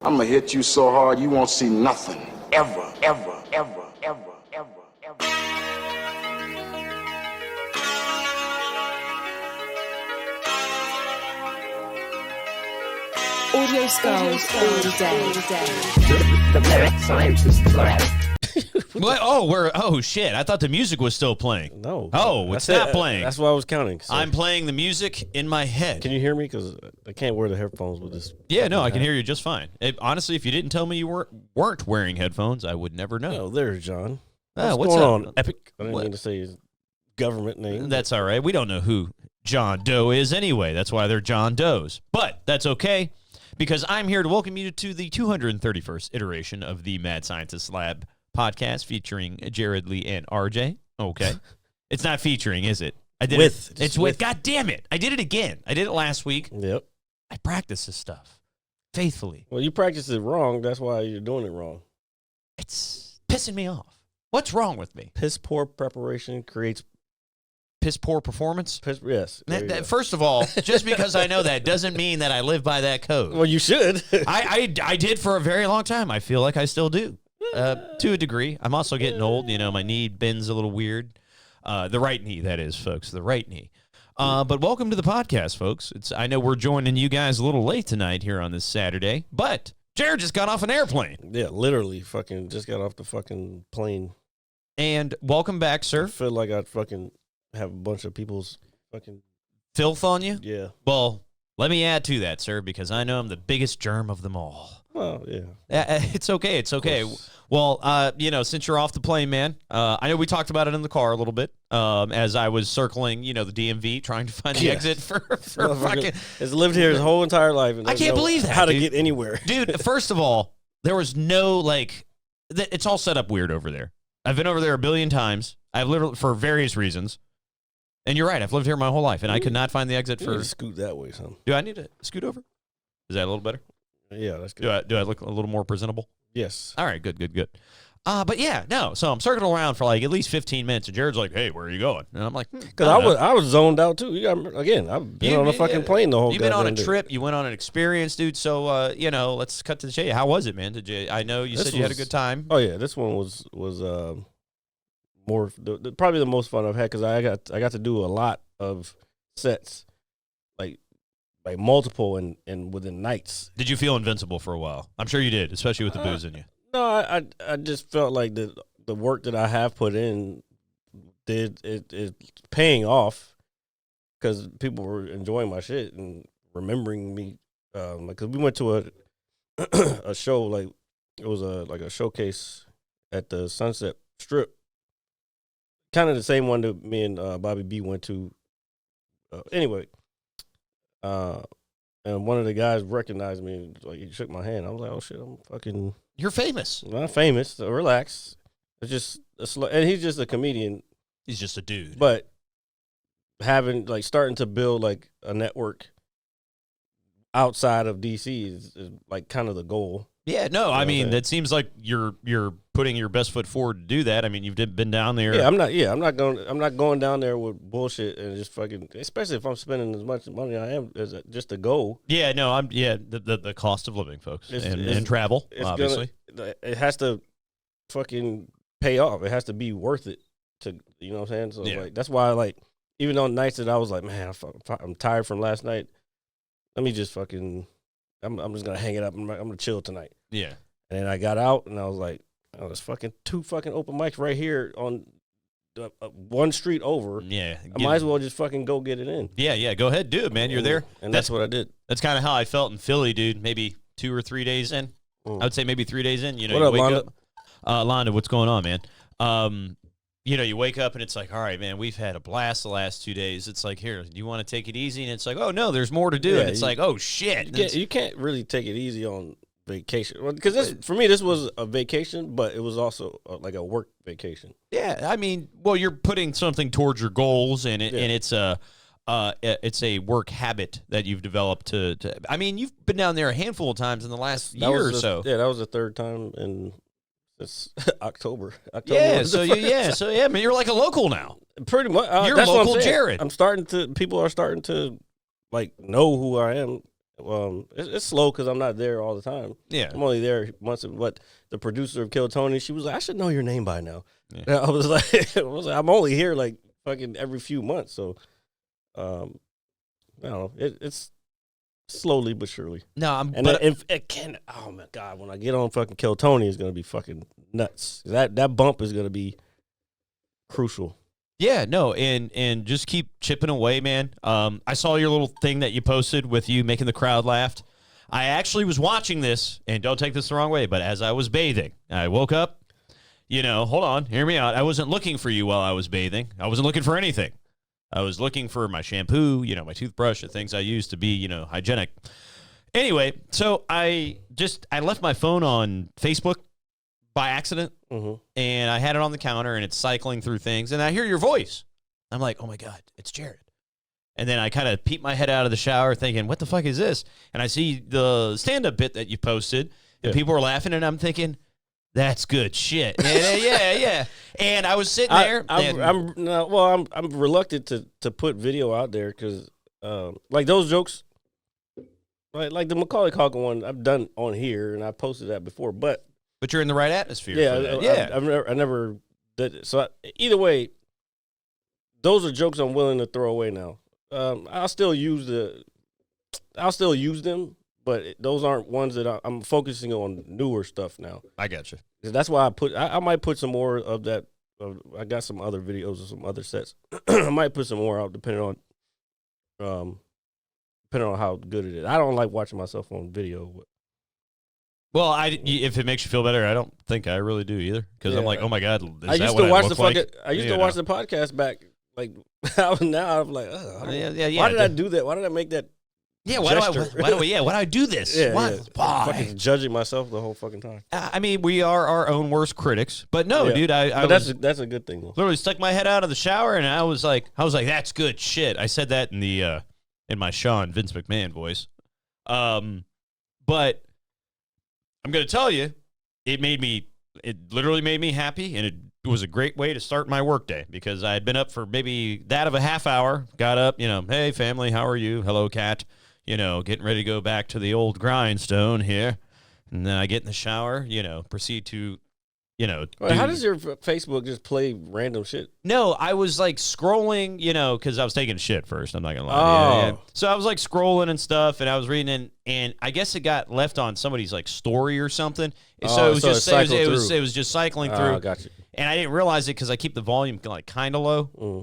I'm gonna hit you so hard you won't see nothing. Ever, ever, ever, ever, ever, ever. Audio skulls all day. The lyric scientist lab. What? Oh shit! I thought the music was still playing. No. Oh, it's not playing. That's why I was counting. So. I'm playing the music in my head. Can you hear me? Because I can't wear the headphones with this. Yeah, no, I can hear you just fine. Honestly, if you didn't tell me you weren't wearing headphones, I would never know. Oh, there's John. What's going up? on, Epic? I didn't mean to say his government name. That's all right. We don't know who John Doe is anyway. That's why they're John Does. But that's okay, because I'm here to welcome you to the 231st iteration of the Mad Scientist Lab podcast featuring Jared, Leigh, and RJ. Okay. It's not featuring, is it? I did with. It's with. God damn it. I did it again. I did it last week. Yep. I practice this stuff faithfully. Well, you practiced it wrong. That's why you're doing it wrong. It's pissing me off. What's wrong with me? Piss poor preparation creates Piss poor performance? piss. Yes. First of all, just because I know that doesn't mean that I live by that code. Well, you should. I did for a very long time. I feel like I still do. To a degree. I'm also getting old. You know, my knee bends a little weird. The right knee, that is, folks. The right knee. But welcome to the podcast, folks. I know we're joining you guys a little late tonight here on this Saturday, but Jared just got off an airplane. Yeah, literally fucking just got off the fucking plane. And welcome back, sir. I feel like I'd fucking have a bunch of people's fucking Filth on you? yeah. Well, let me add to that, sir, because I know I'm the biggest germ of them all. Well, yeah. It's okay. It's okay. Well, since you're off the plane, man, I know we talked about it in the car a little bit as I was circling, the DMV, trying to find the exit for fucking. Has lived here his whole entire life. And I can't believe that. How to get anywhere. Dude, first of all, there was no, it's all set up weird over there. I've been over there a billion times. I've literally, for various reasons. And you're right. I've lived here my whole life, and I could not find the exit You need for. to scoot that way, son. Do I need to scoot over? Is that a little better? Yeah, that's good. Do I look a little more presentable? Yes. All right, good. But yeah, no. So I'm circling around for at least 15 minutes, and Jared's like, "Hey, where are you going?" And I'm like, Because I was zoned out too. I've been on a fucking plane the whole. You've been on a day. trip. You went on an experience, dude. So let's cut to the chase. How was it, man? I know you said you had a good time. Oh yeah, this one was more probably the most fun I've had because I got to do a lot of sets, like multiple and within nights. Did you feel invincible for a while? I'm sure you did, especially with the booze in you. No, I just felt like the work that I have put in it's paying off because people were enjoying my shit and remembering me. Because we went to a show, like it was a showcase at the Sunset Strip, kind of the same one that me and Bobby B went to. Anyway. And one of the guys recognized me and he shook my hand. I was like, "Oh shit, I'm fucking." You're famous. I'm not famous. So relax. It's just and he's just a comedian. He's just a dude. But having starting to build a network outside of DC is kind of the goal. Yeah, no, I mean that seems like you're putting your best foot forward to do that. I mean, you've been down there. Yeah, I'm not going down there with bullshit and just fucking. Especially if I'm spending as much money I am as just to go. Yeah, no, the cost of living, folks, and travel, obviously. It has to fucking pay off. It has to be worth it to, you know what I'm saying? So yeah. That's why even on nights that I was like, man, I'm tired from last night. Let me just fucking. I'm just gonna hang it up. I'm gonna chill tonight. Yeah. And then I got out and I was like, oh, there's fucking 2 fucking open mics right here on one street over. Yeah. I might as well just fucking go get it in. Yeah. Go ahead, do it, man. You're there. And that's what I did. That's kind of how I felt in Philly, dude. Maybe 2 or 3 days in. I would say maybe 3 days in. What you up, wake Londa? up. Londa, what's going on, man? You wake up and it's like, all right, man, we've had a blast the last 2 days. It's like, here, do you want to take it easy? And it's like, oh, no, there's more to do. Yeah, and it's like, oh, shit. You can't really take it easy on vacation. Because for me, this was a vacation, but it was also like a work vacation. Yeah, I mean, well, you're putting something towards your goals, and it's a work habit that you've developed to. I mean, you've been down there a handful of times in the last year or so. Yeah, that was the third time in It's October. Yeah, I mean, you're like a local now. Pretty much. You're that's local what I'm saying. Jared. People are starting to like know who I am It's slow because I'm not there all the time. Yeah. I'm only there once. But the producer of Kill Tony, she was like, I should know your name by now. Yeah. And I was like, I'm only here like fucking every few months. So, I don't know. It's slowly but surely. No, If it can, oh my God, when I get on fucking Kill Tony, it's gonna be fucking nuts. That bump is gonna be crucial. Yeah, no, and just keep chipping away, man. I saw your little thing that you posted with you making the crowd laugh. I actually was watching this, and don't take this the wrong way, but as I was bathing, I woke up. Hold on, hear me out. I wasn't looking for you while I was bathing. I wasn't looking for anything. I was looking for my shampoo, my toothbrush, the things I use to be, hygienic. Anyway, so I left my phone on Facebook by accident, and I had it on the counter, and it's cycling through things, and I hear your voice. I'm like, oh my God, it's Jared. And then I kind of peep my head out of the shower thinking, what the fuck is this? And I see the stand-up bit that you posted, and people are laughing, and I'm thinking, that's good shit. Yeah. And I was sitting there. I'm reluctant to put video out there because, like those jokes, like the Macaulay Culkin one, I've done on here, and I posted that before, but you're in the right atmosphere. Yeah, I never did it. So either way, those are jokes I'm willing to throw away now. I'll still use them, but those aren't ones that I'm focusing on newer stuff now. I got you. That's why I might put some more of that. I got some other videos of some other sets. I might put some more out depending on how good it is. I don't like watching myself on video. Well, if it makes you feel better, I don't think I really do either. Because I'm like, oh my God, I used to watch the podcast back. Like now, I'm like, why did I do that? Why did I make that? Yeah, why do I do this? Yeah, why? Why? Fucking judging myself the whole fucking time. I mean, we are our own worst critics, but no, dude, that's a good thing though. Literally stuck my head out of the shower, and I was like, that's good shit. I said that in the in my Sean Vince McMahon voice, but I'm gonna tell you, it literally made me happy, and it was a great way to start my workday because I had been up for maybe that of a half hour. Got up, hey family, how are you? Hello, cat. Getting ready to go back to the old grindstone here. And then I get in the shower, proceed to, how does your Facebook just play random shit? No, I was like scrolling, because I was taking a shit first. I'm not going to lie. Oh. Yeah. So I was like scrolling and stuff, and I was reading, and I guess it got left on somebody's like story or something. So it was just cycling through. Oh, got you. And I didn't realize it because I keep the volume like kind of low.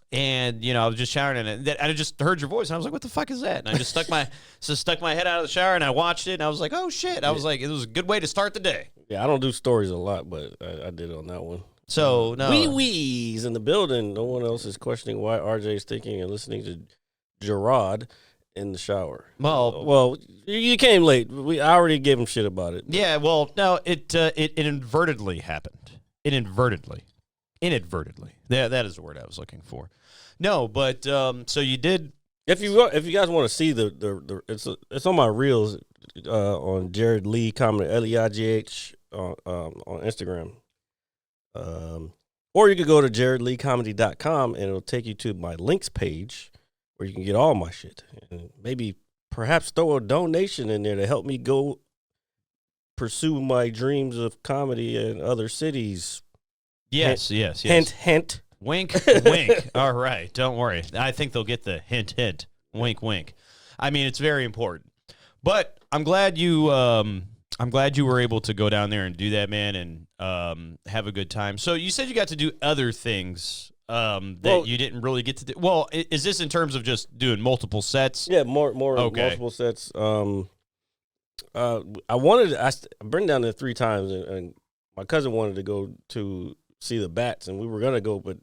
And I was just showering, and I just heard your voice, and I was like, "What the fuck is that?" And I just stuck my head out of the shower, and I watched it, and I was like, "Oh shit!" I was like, "It was a good way to start the day." Yeah, I don't do stories a lot, but I did it on that one. So no, Wee-wee's in the building. No one else is questioning why RJ is thinking and listening to Gerard in the shower. Well, you came late. I already gave him shit about it. Yeah, well, no, it inadvertently happened. Inadvertently. Yeah, that is the word I was looking for. No, but so you did. If you guys want to see the it's on my reels on Jared Leigh Comedy Leigh on Instagram. Or you could go to jaredleighcomedy.com and it'll take you to my links page where you can get all my shit and maybe perhaps throw a donation in there to help me go pursue my dreams of comedy in other cities. Yes. Hint. Wink, wink. All right, don't worry. I think they'll get the hint. Wink, wink. I mean, it's very important. But I'm glad you were able to go down there and do that, man, and have a good time. So you said you got to do other things you didn't really get to do. Well, is this in terms of just doing multiple sets? Yeah, more multiple sets. I've been down there 3 times, and my cousin wanted to go to see the bats, and we were gonna go, but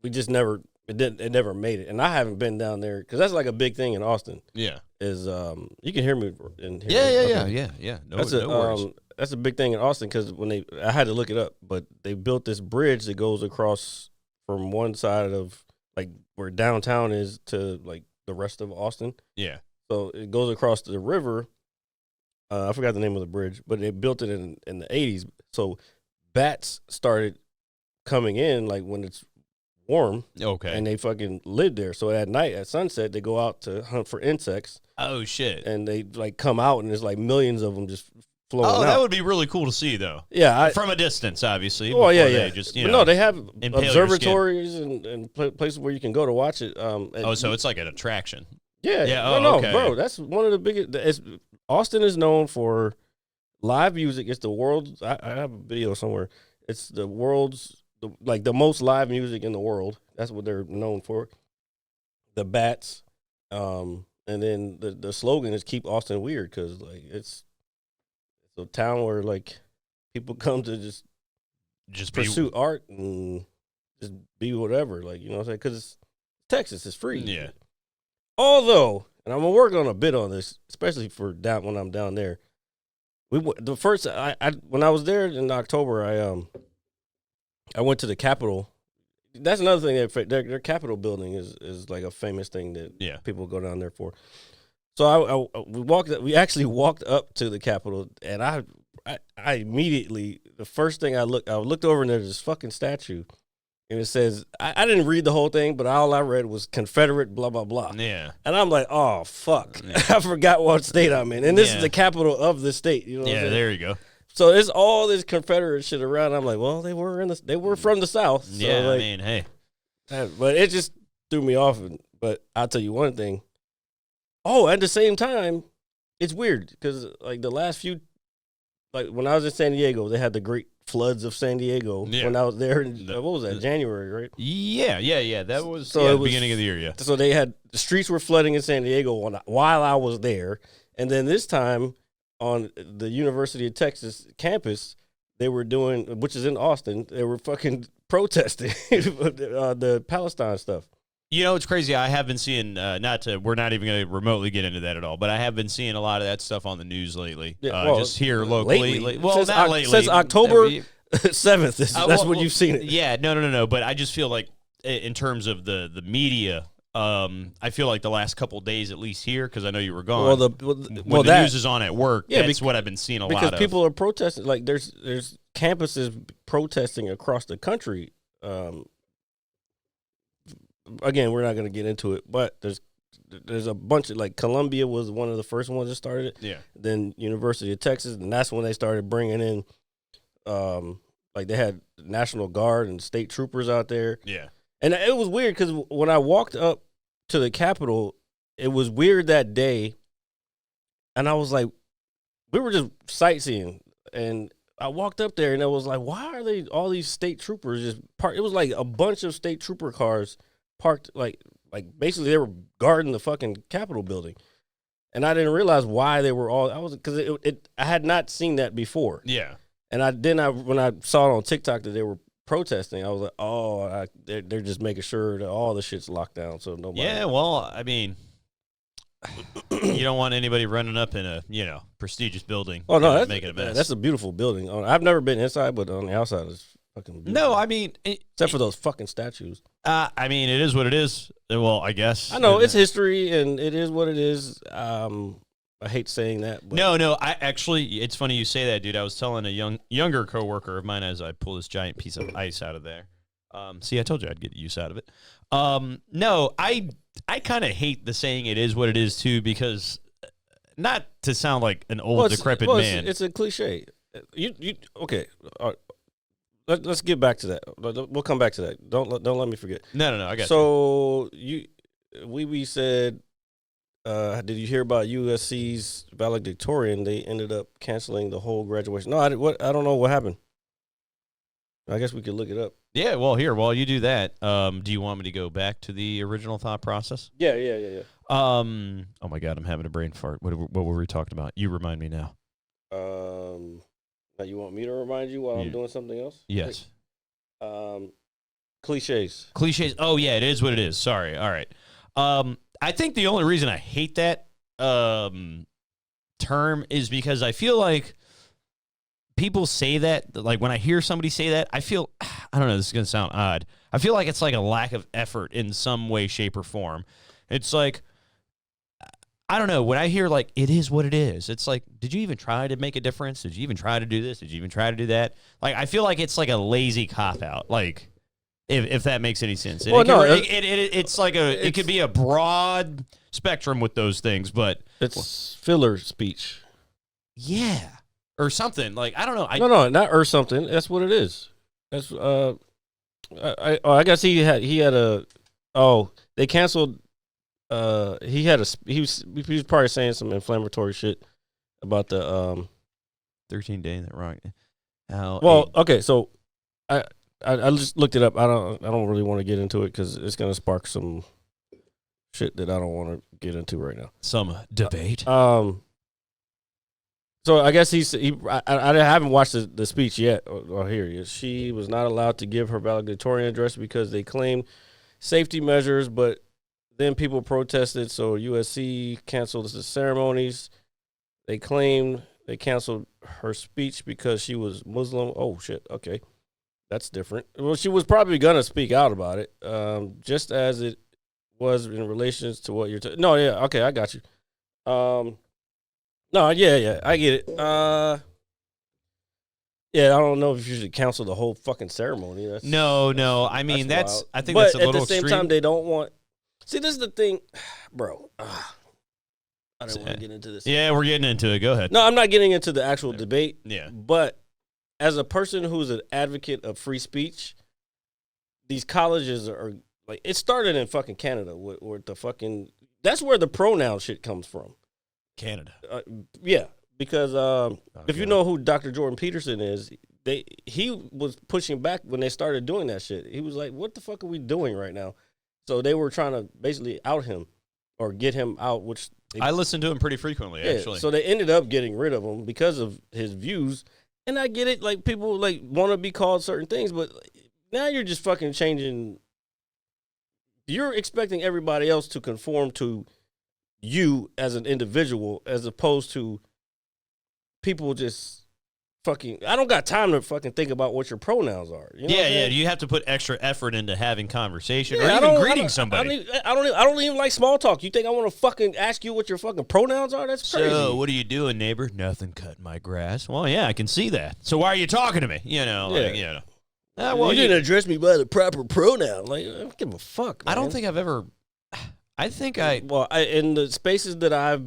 we just never made it. And I haven't been down there because that's like a big thing in Austin. Yeah, is you can hear me in here. Yeah. No worries. That's a big thing in Austin because I had to look it up, but they built this bridge that goes across from one side of like where downtown is to like the rest of Austin. Yeah, so it goes across the river. I forgot the name of the bridge, but they built it in the 80s. So bats started coming in like when it's warm. Okay. And they fucking live there. So at night, at sunset, they go out to hunt for insects. Oh shit. And they like come out, and there's like millions of them just flowing out. That would be really cool to see, though. Yeah, from a distance, obviously. Oh yeah, before yeah. They just, But no, they have impale your observatories and places where you can go to watch it. So it's like an attraction. Yeah, Yeah. No, Okay. bro, that's one of the biggest. Austin is known for live music. It's the world's. I have a video somewhere. It's the world's the most live music in the world. That's what they're known for. The bats, and then the slogan is "Keep Austin Weird" because like it's a town where like people come to just pursue art and just be whatever. Like, you know what I'm saying? Because it's Texas, it's free. Yeah. Although, and I'm gonna work on a bit on this, especially for down when I'm down there. When I was there in October, I went to the Capitol. That's another thing that their Capitol building is like a famous thing that people go down there for. So we actually walked up to the Capitol, and I immediately, the first thing I looked over, and there's this fucking statue, and it says, I didn't read the whole thing, but all I read was Confederate blah blah blah. Yeah. And I'm like, oh fuck, I forgot what state I'm in, and this is the capital of the state. You know what I'm saying? There you go. So there's all this Confederate shit around. I'm like, well, they were from the South. So Yeah, like, I mean, hey. but it just threw me off. But I'll tell you one thing. Oh, at the same time, it's weird because like the last few, like when I was in San Diego, they had the great floods of San Diego when I was there. What was that? January, right? Yeah. That was the beginning of the year. Yeah. So they had the streets were flooding in San Diego while I was there, and then this time on the University of Texas campus, they were doing, which is in Austin, they were fucking protesting the Palestine stuff. You know, it's crazy. I have been seeing, we're not even going to remotely get into that at all, but I have been seeing a lot of that stuff on the news lately. Just here locally. Lately. Since October 7th, that's when you've seen it. Yeah, no. But I just feel like in terms of the media, I feel like the last couple of days, at least here, because I know you were gone. When the news is on at work, that's what I've been seeing a lot of. Because people are protesting. Like there's campuses protesting across the country. Again, we're not going to get into it, but there's a bunch of, like, Columbia was one of the first ones that started it. Yeah. Then University of Texas, and that's when they started bringing in, like, they had National Guard and state troopers out there. Yeah. And it was weird because when I walked up to the Capitol, it was weird that day, and I was like, we were just sightseeing, and I walked up there, and it was like, why are they all these state troopers just parked? It was like a bunch of state trooper cars parked, like basically they were guarding the fucking Capitol building, and I didn't realize why they were all. I had not seen that before. Yeah, and when I saw it on TikTok that they were protesting, I was like, oh, they're just making sure that all the shit's locked down so nobody. Yeah, well, I mean, you don't want anybody running up in a prestigious building. Oh no, that's making a mess. That's a beautiful building. I've never been inside, but on the outside it's fucking beautiful. No, I mean, except for those fucking statues. I mean, it is what it is. Well, I guess I know it's history, and it is what it is. I hate saying that. But. No. I actually, it's funny you say that, dude. I was telling a younger coworker of mine as I pull this giant piece of ice out of there. See, I told you I'd get use out of it. No, I kind of hate the saying "it is what it is" too, because not to sound like an old decrepit man. It's a cliche. You okay? Let's get back to that. We'll come back to that. Don't let me forget. No. I got you. So we said. Did you hear about USC's valedictorian? They ended up canceling the whole graduation. No, I don't know what happened. I guess we could look it up. Yeah, well, here, while you do that, do you want me to go back to the original thought process? Yeah. Oh my God, I'm having a brain fart. What were we talking about? You remind me now. Now you want me to remind you while I'm doing something else? Yes. Cliches. Cliches. Oh yeah, it is what it is. Sorry. All right. I think the only reason I hate that term is because I feel like people say that, like when I hear somebody say that, I feel, I don't know, this is going to sound odd. I feel like it's like a lack of effort in some way, shape, or form. It's like, I don't know, when I hear like, it is what it is, it's like, did you even try to make a difference? Did you even try to do this? Did you even try to do that? Like, I feel like it's like a lazy cop-out. Like, if that makes any sense. And Well, it's like it could be a broad spectrum with those things, but it's filler speech. Yeah, or something like I don't know. No, not or something. That's what it is. That's I guess he had a they canceled. He was probably saying some inflammatory shit about the 13 day that right. Okay, so I just looked it up. I don't really want to get into it because it's gonna spark some shit that I don't want to get into right now. Some debate. So I guess I haven't watched the speech yet. Or here he is. She was not allowed to give her valedictorian address because they claimed safety measures, but then people protested, so USC canceled the ceremonies. They claimed they canceled her speech because she was Muslim. Oh, shit. Okay. That's different. Well, she was probably going to speak out about it, just as it was in relation to what you're no, yeah. Okay, I got you. No, yeah, I get it. Yeah, I don't know if you should cancel the whole fucking ceremony. No. I mean, I think but that's a little at the same extreme. time, they don't want. See, this is the thing, bro. I don't want to get into this. Yeah, we're getting into it. Go ahead. No, I'm not getting into the actual debate. Yeah. But as a person who's an advocate of free speech, these colleges are like, it started in fucking Canada with the fucking, that's where the pronoun shit comes from. Canada. Yeah, because if you know who Dr. Jordan Peterson is, he was pushing back when they started doing that shit. He was like, what the fuck are we doing right now? So they were trying to basically out him or get him out, which I listen to him pretty frequently, actually. So they ended up getting rid of him because of his views. And I get it, like people like want to be called certain things, but now you're just fucking changing. You're expecting everybody else to conform to you as an individual, as opposed to people just fucking. I don't got time to fucking think about what your pronouns are. You know yeah. You have to put extra effort into having conversation or I even don't- greeting I somebody. I don't even like small talk. You think I want to fucking ask you what your fucking pronouns are? That's crazy. So, what are you doing, neighbor? Nothing, cutting my grass. Well, yeah, I can see that. So, why are you talking to me? You know, like, you know. Well, you didn't address me by the proper pronoun. Like, I don't give a fuck, man. I don't think I've ever. Well, in the spaces that I've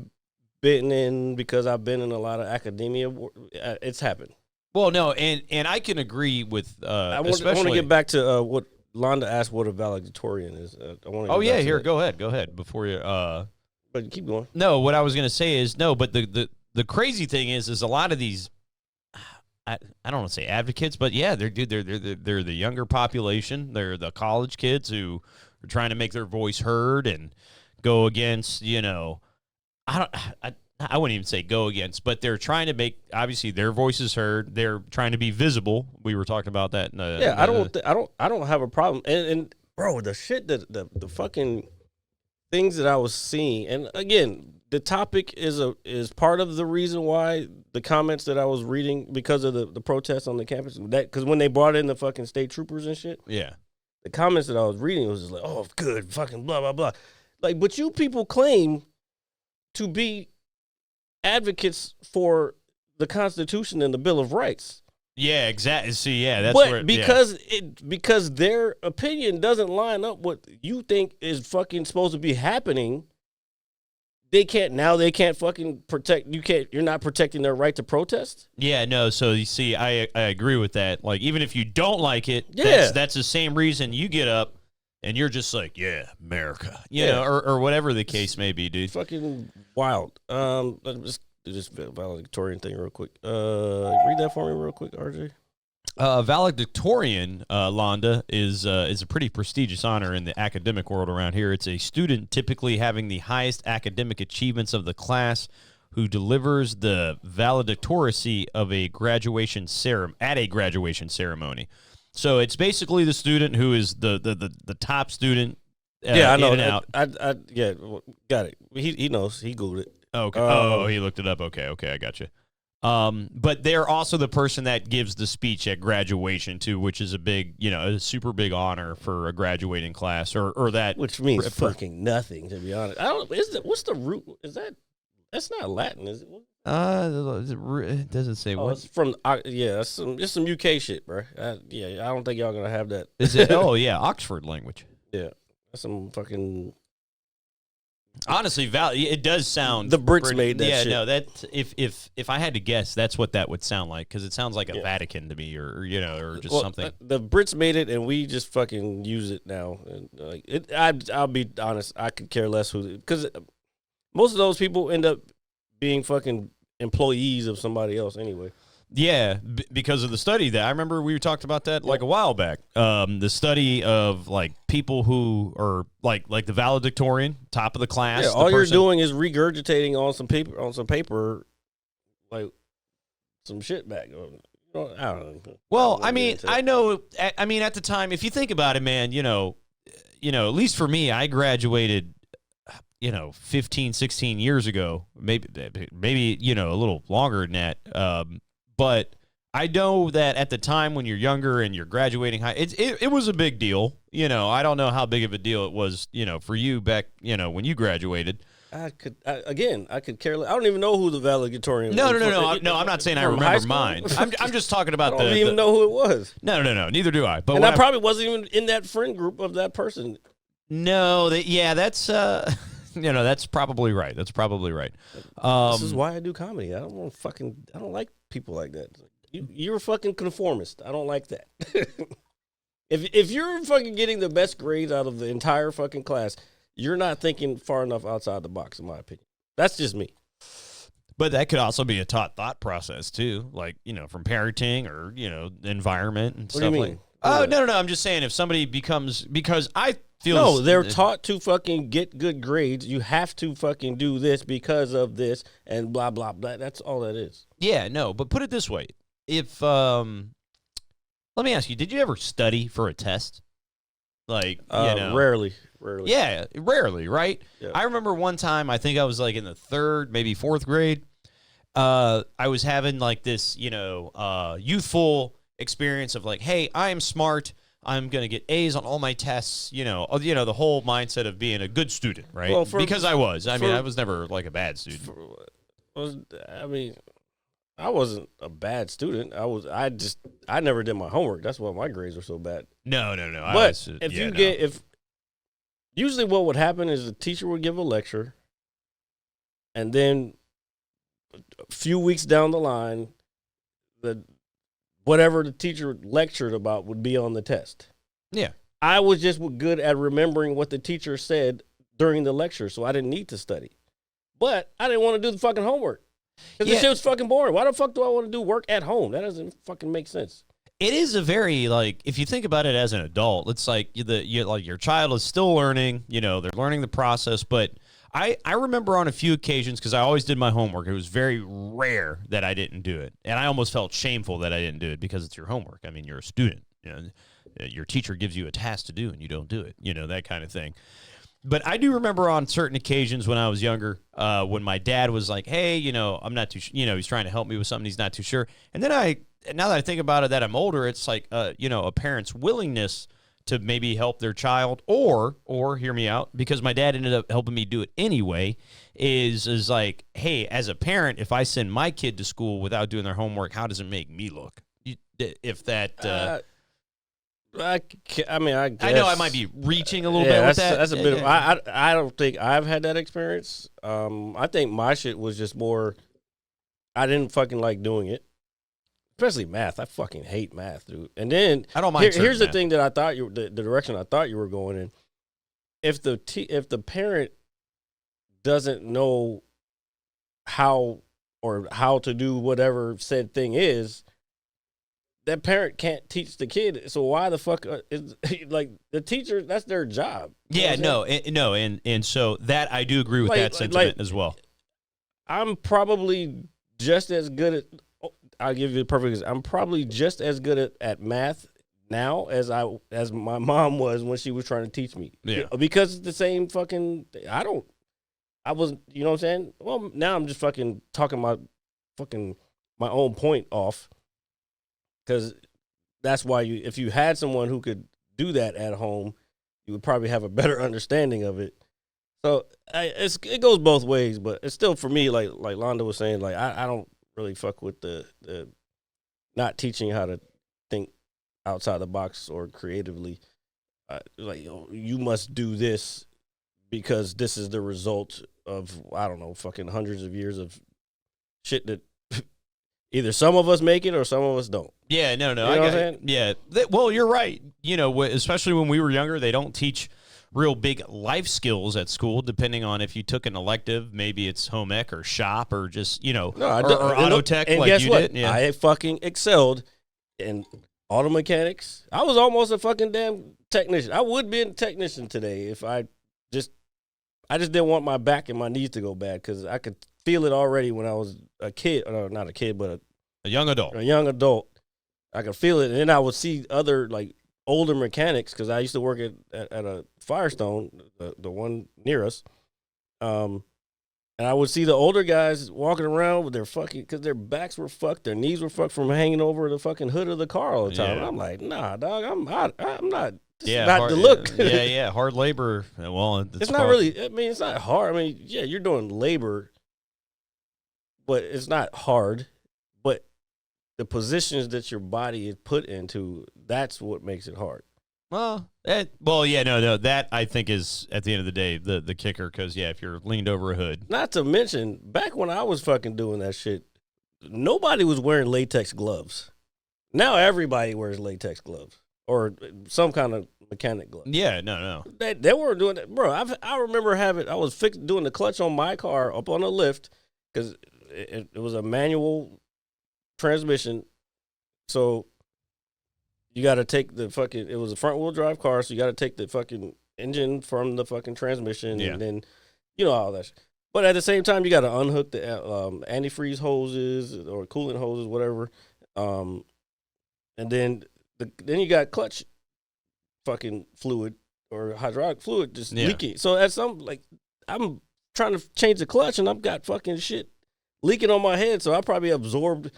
been in, because I've been in a lot of academia, it's happened. Well, no, and I can agree with. I want to get back to what Londa asked. What a valedictorian is. Here, go ahead before you. But keep going. No, what I was going to say is no, but the crazy thing is a lot of these. I don't want to say advocates, but yeah, they're the younger population. They're the college kids who are trying to make their voice heard and go against. I wouldn't even say go against, but they're trying to make obviously their voices heard. They're trying to be visible. We were talking about that. I don't have a problem. And bro, the shit that the fucking things that I was seeing, and again, the topic is part of the reason why the comments that I was reading because of the protests on the campus. Because when they brought in the fucking state troopers and shit, yeah, the comments that I was reading was just like, oh, good, fucking blah blah blah. Like, but you people claim to be advocates for the Constitution and the Bill of Rights. Yeah, exactly. See, yeah, that's but where because their opinion doesn't line up what you think is fucking supposed to be happening. They can't fucking protect. You're not protecting their right to protest. Yeah, no. So you see, I agree with that. Like, even if you don't like it, yeah, that's the same reason you get up and you're just like, yeah, America, you know, or whatever the case may be, dude. Fucking wild. Let's do this valedictorian thing real quick. Read that for me real quick, RJ. Valedictorian, Londa, is a pretty prestigious honor in the academic world around here. It's a student typically having the highest academic achievements of the class who delivers the valedictoracy of a graduation ceremony. So it's basically the student who is the top student. I know. In and out. Got it. He knows. He Googled it. Okay. He looked it up. Okay, I got you. But they're also the person that gives the speech at graduation too, which is a super big honor for a graduating class, or that, which means fucking nothing, to be honest. What's the root? That's not Latin, is it? It doesn't say Oh, what. it's from that's just some UK shit, bro. I don't think y'all gonna have that. Is it? Oh yeah, Oxford language. Yeah, that's some fucking. Honestly, it does sound. The Brits made that yeah, shit. no, that if I had to guess, that's what that would sound like because it sounds like a Vatican to me, or or just something. The Brits made it, and we just fucking use it now. And like I'll be honest, I could care less who, because most of those people end up being fucking employees of somebody else anyway. Yeah, because of the study that I remember we talked about that like a while back. The study of like people who are like the valedictorian, top of the class. Yeah, all you're doing is regurgitating on some paper, like some shit back. I don't know. Well, I mean, I know. I mean, at the time, if you think about it, man, at least for me, I graduated, 15, 16 years ago, maybe, a little longer than that. But I know that at the time when you're younger and you're graduating high, it was a big deal. I don't know how big of a deal it was, for you back, when you graduated. I could care less. I don't even know who the valedictorian No, was. No, I'm not saying I remember mine. I'm just talking about I don't even know who it was. No, neither do I. But I probably wasn't even in that friend group of that person. No, that's that's probably right. That's probably right. This is why I do comedy. I don't like people like that. You're a fucking conformist. I don't like that. If you're fucking getting the best grades out of the entire fucking class, you're not thinking far enough outside the box, in my opinion. That's just me. But that could also be a taught thought process too, like from parenting or environment and stuff like. Oh no! I'm just saying if somebody because I feel they're taught to fucking get good grades. You have to fucking do this because of this and blah blah blah. That's all that is. Yeah, no, but put it this way: if let me ask you, did you ever study for a test? Like rarely. Yeah, rarely, right? Yeah. I remember one time, I think I was like in the third, maybe fourth grade. I was having like this, youthful experience of like, hey, I am smart. I'm gonna get A's on all my tests. The whole mindset of being a good student, right? Well, because I was. I mean, I was never like a bad student. I wasn't a bad student. I never did my homework. That's why my grades were so bad. No. But usually what would happen is the teacher would give a lecture, and then a few weeks down the line, whatever the teacher lectured about would be on the test. Yeah. I was just good at remembering what the teacher said during the lecture, so I didn't need to study. But I didn't want to do the fucking homework. Because this shit was fucking boring. Why the fuck do I want to do work at home? That doesn't fucking make sense. It is a very, like, if you think about it as an adult, it's like your child is still learning, they're learning the process. But I remember on a few occasions, because I always did my homework, it was very rare that I didn't do it. And I almost felt shameful that I didn't do it because it's your homework. I mean, you're a student. Your teacher gives you a task to do and you don't do it, that kind of thing. But I do remember on certain occasions when I was younger, when my dad was like, hey, I'm not too he's trying to help me with something he's not too sure. And then now that I think about it, that I'm older, it's like, a parent's willingness to maybe help their child or hear me out, because my dad ended up helping me do it anyway, is like, hey, as a parent, if I send my kid to school without doing their homework, how does it make me look? If that... I guess. I know I might be reaching a little bit with that. That's a bit of, I don't think I've had that experience. I think my shit was just more, I didn't fucking like doing it. Especially math. I fucking hate math, dude. And then I don't mind. Here's the thing that I thought the direction I thought you were going in. If the parent doesn't know how to do whatever said thing is, that parent can't teach the kid. So why the fuck is like the teacher? That's their job. Yeah, and so that I do agree with that sentiment as well. I'm probably just as good at. I'll give you the perfect example. I'm probably just as good at math now as my mom was when she was trying to teach me. Yeah. Because it's the same fucking. I wasn't. You know what I'm saying? Well, now I'm just fucking talking my own point off. Because that's why if you had someone who could do that at home, you would probably have a better understanding of it. So it goes both ways, but it's still for me like Londa was saying, like I don't really fuck with the not teaching how to think outside the box or creatively. Like you must do this because this is the result of I don't know fucking hundreds of years of shit that either some of us make it or some of us don't. Yeah, no, You know what I'm saying? yeah. Well, you're right. You know, especially when we were younger, they don't teach real big life skills at school. Depending on if you took an elective, maybe it's home ec or shop or just or auto tech and like guess you what? did. Yeah, I fucking excelled in auto mechanics. I was almost a fucking damn technician. I would be a technician today if I just didn't want my back and my knees to go bad because I could feel it already when I was a kid. Or not a kid, but a young adult. a young adult. I could feel it, and then I would see other like older mechanics because I used to work at a Firestone, the one near us. And I would see the older guys walking around with their fucking because their backs were fucked, their knees were fucked from hanging over the fucking hood of the car all the time. Yeah. And I'm like, nah, dog, I'm not. This Yeah, is not hard, the look. yeah, hard labor. Well, It's not really. I mean, it's not hard. I mean, yeah, you're doing labor, but it's not hard. But the positions that your body is put into, that's what makes it hard. Well, no. That I think is at the end of the day the kicker because if you're leaned over a hood. Not to mention, back when I was fucking doing that shit, nobody was wearing latex gloves. Now everybody wears latex gloves or some kind of mechanic glove. Yeah, no. They weren't doing that, bro. I remember I was doing the clutch on my car up on a lift because it was a manual transmission, so you got to take the fucking. It was a front wheel drive car, so you got to take the fucking engine from the fucking transmission, and then all that shit. But at the same time, you got to unhook the antifreeze hoses or coolant hoses, whatever, and then you got clutch fucking fluid or hydraulic fluid just leaking. So at I'm trying to change the clutch, and I've got fucking shit leaking on my head, so I probably absorbed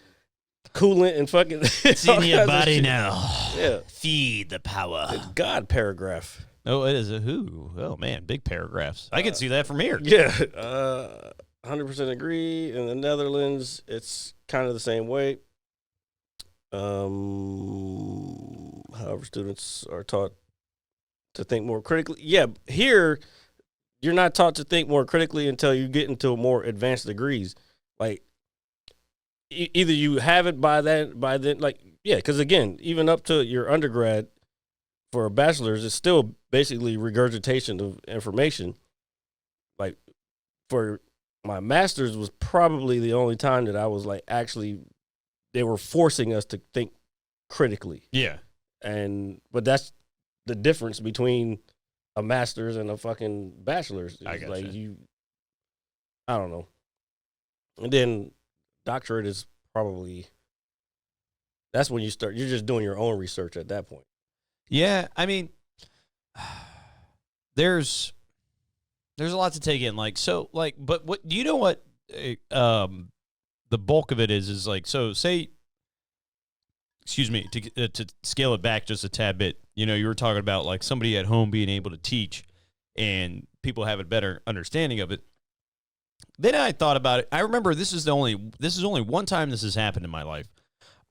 coolant and fucking. It's in your body now. Yeah. Feed the power. It's God paragraph. Oh, it is a who. Oh man, big paragraphs. I can see that from here. Yeah. 100% agree. In the Netherlands, it's kind of the same way. However, students are taught to think more critically. Yeah, here you're not taught to think more critically until you get into more advanced degrees. Like either you have it by then, because again, even up to your undergrad for a bachelor's, it's still basically regurgitation of information. Like for my master's was probably the only time that I was like actually they were forcing us to think critically. Yeah. But that's the difference between a master's and a fucking bachelor's. I got like you. I don't know. And then doctorate is probably, that's when you're just doing your own research at that point. Yeah, I mean, there's a lot to take in. But what do you know what the bulk of it is like, so say, excuse me, to scale it back just a tad bit, you were talking about like somebody at home being able to teach and people have a better understanding of it. Then I thought about it. I remember this is only one time this has happened in my life.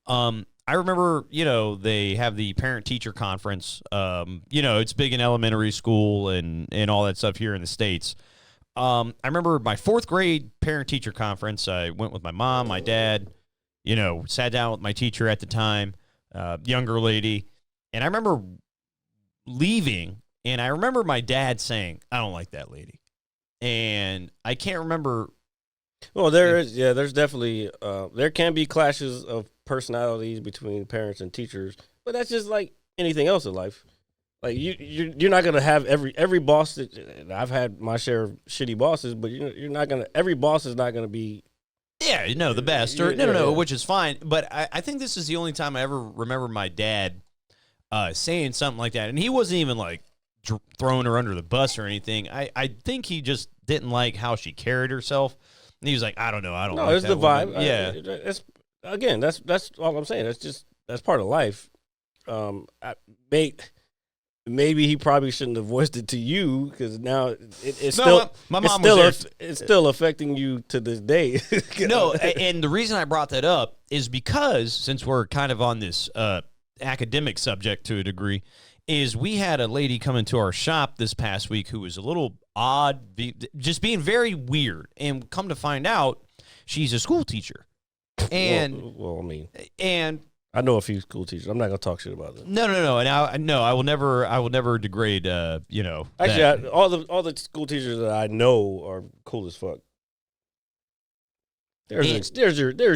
I remember, they have the parent-teacher conference. It's big in elementary school and all that stuff here in the States. I remember my fourth grade parent-teacher conference. I went with my mom, my dad, sat down with my teacher at the time, younger lady. And I remember leaving, and I remember my dad saying, "I don't like that lady." And I can't remember. Well, there's definitely, there can be clashes of personalities between parents and teachers, but that's just like anything else in life. Like you're not gonna have every boss. I've had my share of shitty bosses, but you're not gonna. Every boss is not gonna be. Yeah, the best. Or no, which is fine. But I think this is the only time I ever remember my dad saying something like that, and he wasn't even like throwing her under the bus or anything. I think he just didn't like how she carried herself. And he was like, I don't know. I don't know. No, it's the vibe. Yeah. That's all I'm saying. That's part of life. maybe he probably shouldn't have voiced it to you because now it's No, still my mom it's still was there. it's still affecting you to this day. No, and the reason I brought that up is because since we're kind of on this academic subject to a degree, is we had a lady come into our shop this past week who was a little odd, just being very weird, and come to find out, she's a school teacher, and well, I mean, and I know a few school teachers. I'm not gonna talk shit about them. no, and I will never degrade, Actually, that. all the school teachers that I know are cool as fuck. There's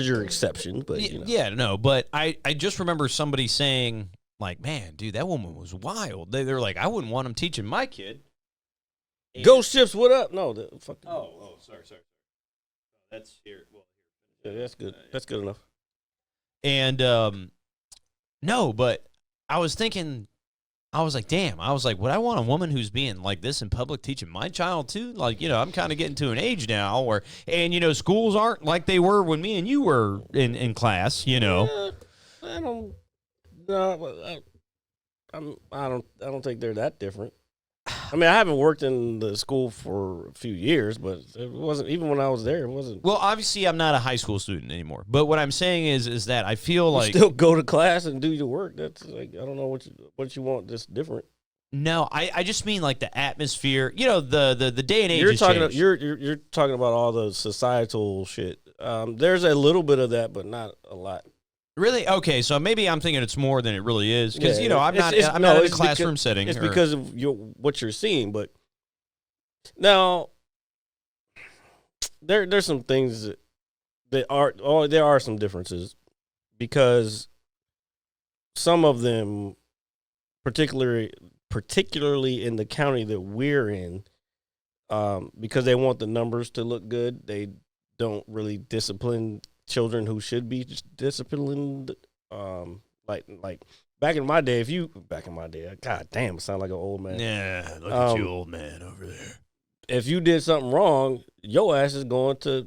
your exception, but you know. Yeah, no, but I just remember somebody saying, like, man, dude, that woman was wild. They're like, I wouldn't want him teaching my kid. Ghost ships, what up? No, fuck. Sorry. That's here. Well, Yeah, that's good. That's good enough. and no, but I was thinking, I was like, damn. I was like, would I want a woman who's being like this in public teaching my child too? Like, I'm kind of getting to an age now where, and schools aren't like they were when me and you were in class. I don't. No, I don't think they're that different. I mean, I haven't worked in the school for a few years, but it wasn't even when I was there. It wasn't. Well, obviously, I'm not a high school student anymore. But what I'm saying is that I feel like still go to class and do your work. That's like I don't know what you want that's different. no, I just mean like the atmosphere. The day and age. You're has talking. changed. You're talking about all the societal shit. There's a little bit of that, but not a lot. Really? Okay, so maybe I'm thinking it's more than it really is because Yeah, I'm not in a classroom setting. It's because of what you're seeing, but now there's some things that are there are some differences because some of them, particularly in the county that we're in, because they want the numbers to look good, they don't really discipline children who should be disciplined. Like back in my day, God damn, I sound like an old man. Yeah, look at you, old man over there. If you did something wrong, your ass is going to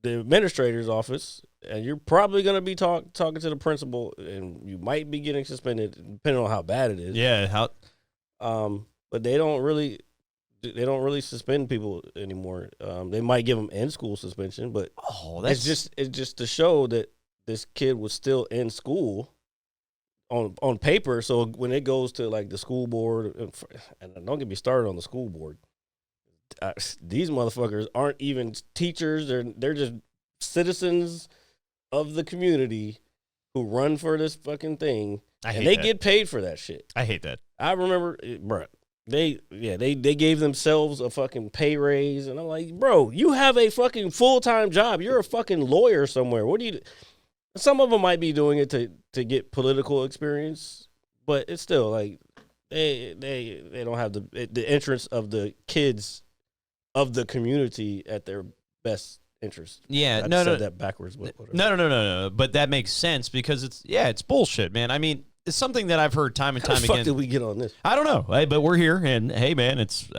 the administrator's office, and you're probably going to be talking to the principal, and you might be getting suspended, depending on how bad it is. Yeah, but they don't really suspend people anymore. They might give them in-school suspension, but it's just to show that this kid was still in school on paper. So when it goes to like the school board, and don't get me started on the school board, these motherfuckers aren't even teachers. They're just citizens of the community who run for this fucking thing, and they get paid for that shit. I hate that. I remember, bro. They gave themselves a fucking pay raise, and I'm like, bro, you have a fucking full-time job. You're a fucking lawyer somewhere. What do you do? Some of them might be doing it to get political experience, but it's still like they don't have the interest of the kids of the community at their best interest. Yeah, I said that backwards. But no. But that makes sense because it's bullshit, man. I mean, it's something that I've heard time and time How the fuck again. did we get on this? I don't know, but we're here, and hey, man, it's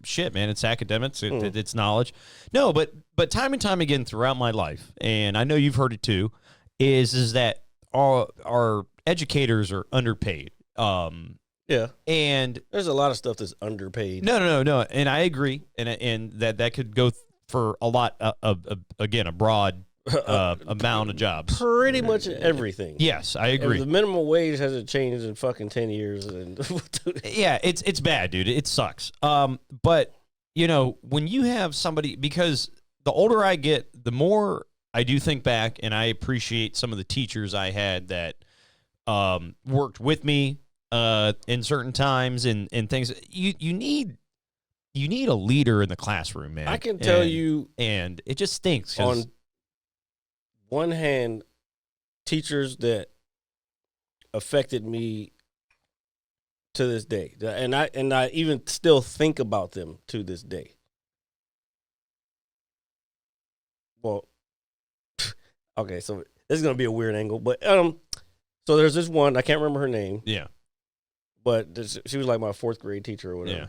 shit, man. It's academics, it's knowledge. No, but time and time again throughout my life, and I know you've heard it too, is that our educators are underpaid. Yeah, and there's a lot of stuff that's underpaid. No, and I agree, and that could go for a lot of again a broad amount of jobs. Pretty much everything. Yes, I agree. The minimum wage hasn't changed in fucking 10 years. And yeah, it's bad, dude. It sucks. But when you have somebody, because the older I get, the more I do think back, and I appreciate some of the teachers I had that worked with me in certain times and things. You need a leader in the classroom, man. I can tell you, and it just stinks. On one hand, teachers that affected me to this day, and I even still think about them to this day. Well, okay, so this is gonna be a weird angle, but so there's this one, I can't remember her name. Yeah, but she was like my 4th grade teacher or whatever. Yeah.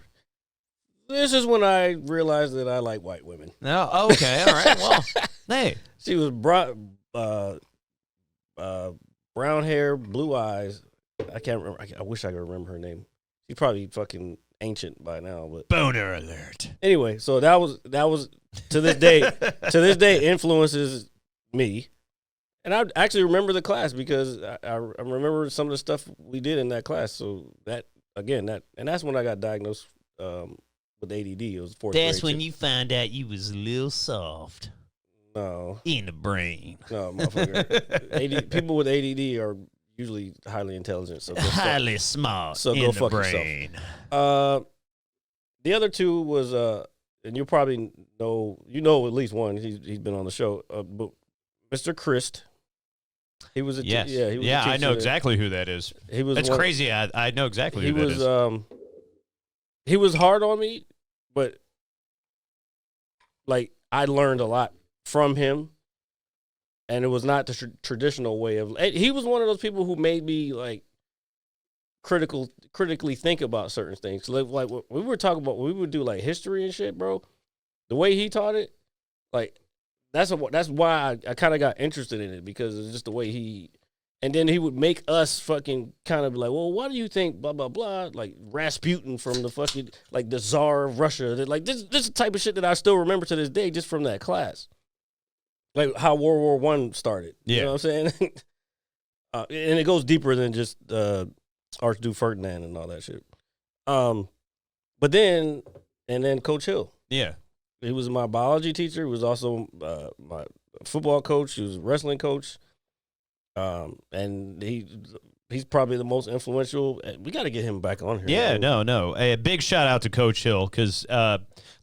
This is when I realized that I like white women. Oh, okay, all right. Well, hey, she was brown hair, blue eyes. I can't remember. I wish I could remember her name. She's probably fucking ancient by now, but Boner alert. anyway, so that was to this day influences me. And I actually remember the class because I remember some of the stuff we did in that class. So that's when I got diagnosed with ADD. It was fourth grade. That's when you found out you was a little soft. No. In the brain. No, motherfucker. People with ADD are usually highly intelligent. So highly smart. So in go the fuck brain. yourself. The other two was and you probably know at least one. He's been on the show. But Mr. Christ. He was a yes. He was a I teacher know exactly who that is. He was. That's crazy. I know exactly who that is. He was hard on me, but like I learned a lot from him, and it was not the traditional way of. He was one of those people who made me like critically think about certain things. Like we were talking about, we would do like history and shit, bro. The way he taught it, like. That's why I kind of got interested in it, because it's just the way he, and then he would make us fucking kind of be like, well, what do you think, blah, blah, blah, like Rasputin from the fucking, like the Tsar of Russia, like this is the type of shit that I still remember to this day just from that class. Like how World War I started. Yeah. You know what I'm saying? And it goes deeper than just Archduke Ferdinand and all that shit. But then Coach Hill. Yeah. He was my biology teacher. He was also my football coach. He was a wrestling coach. And he's probably the most influential. We got to get him back on here. Yeah, no. A big shout out to Coach Hill, because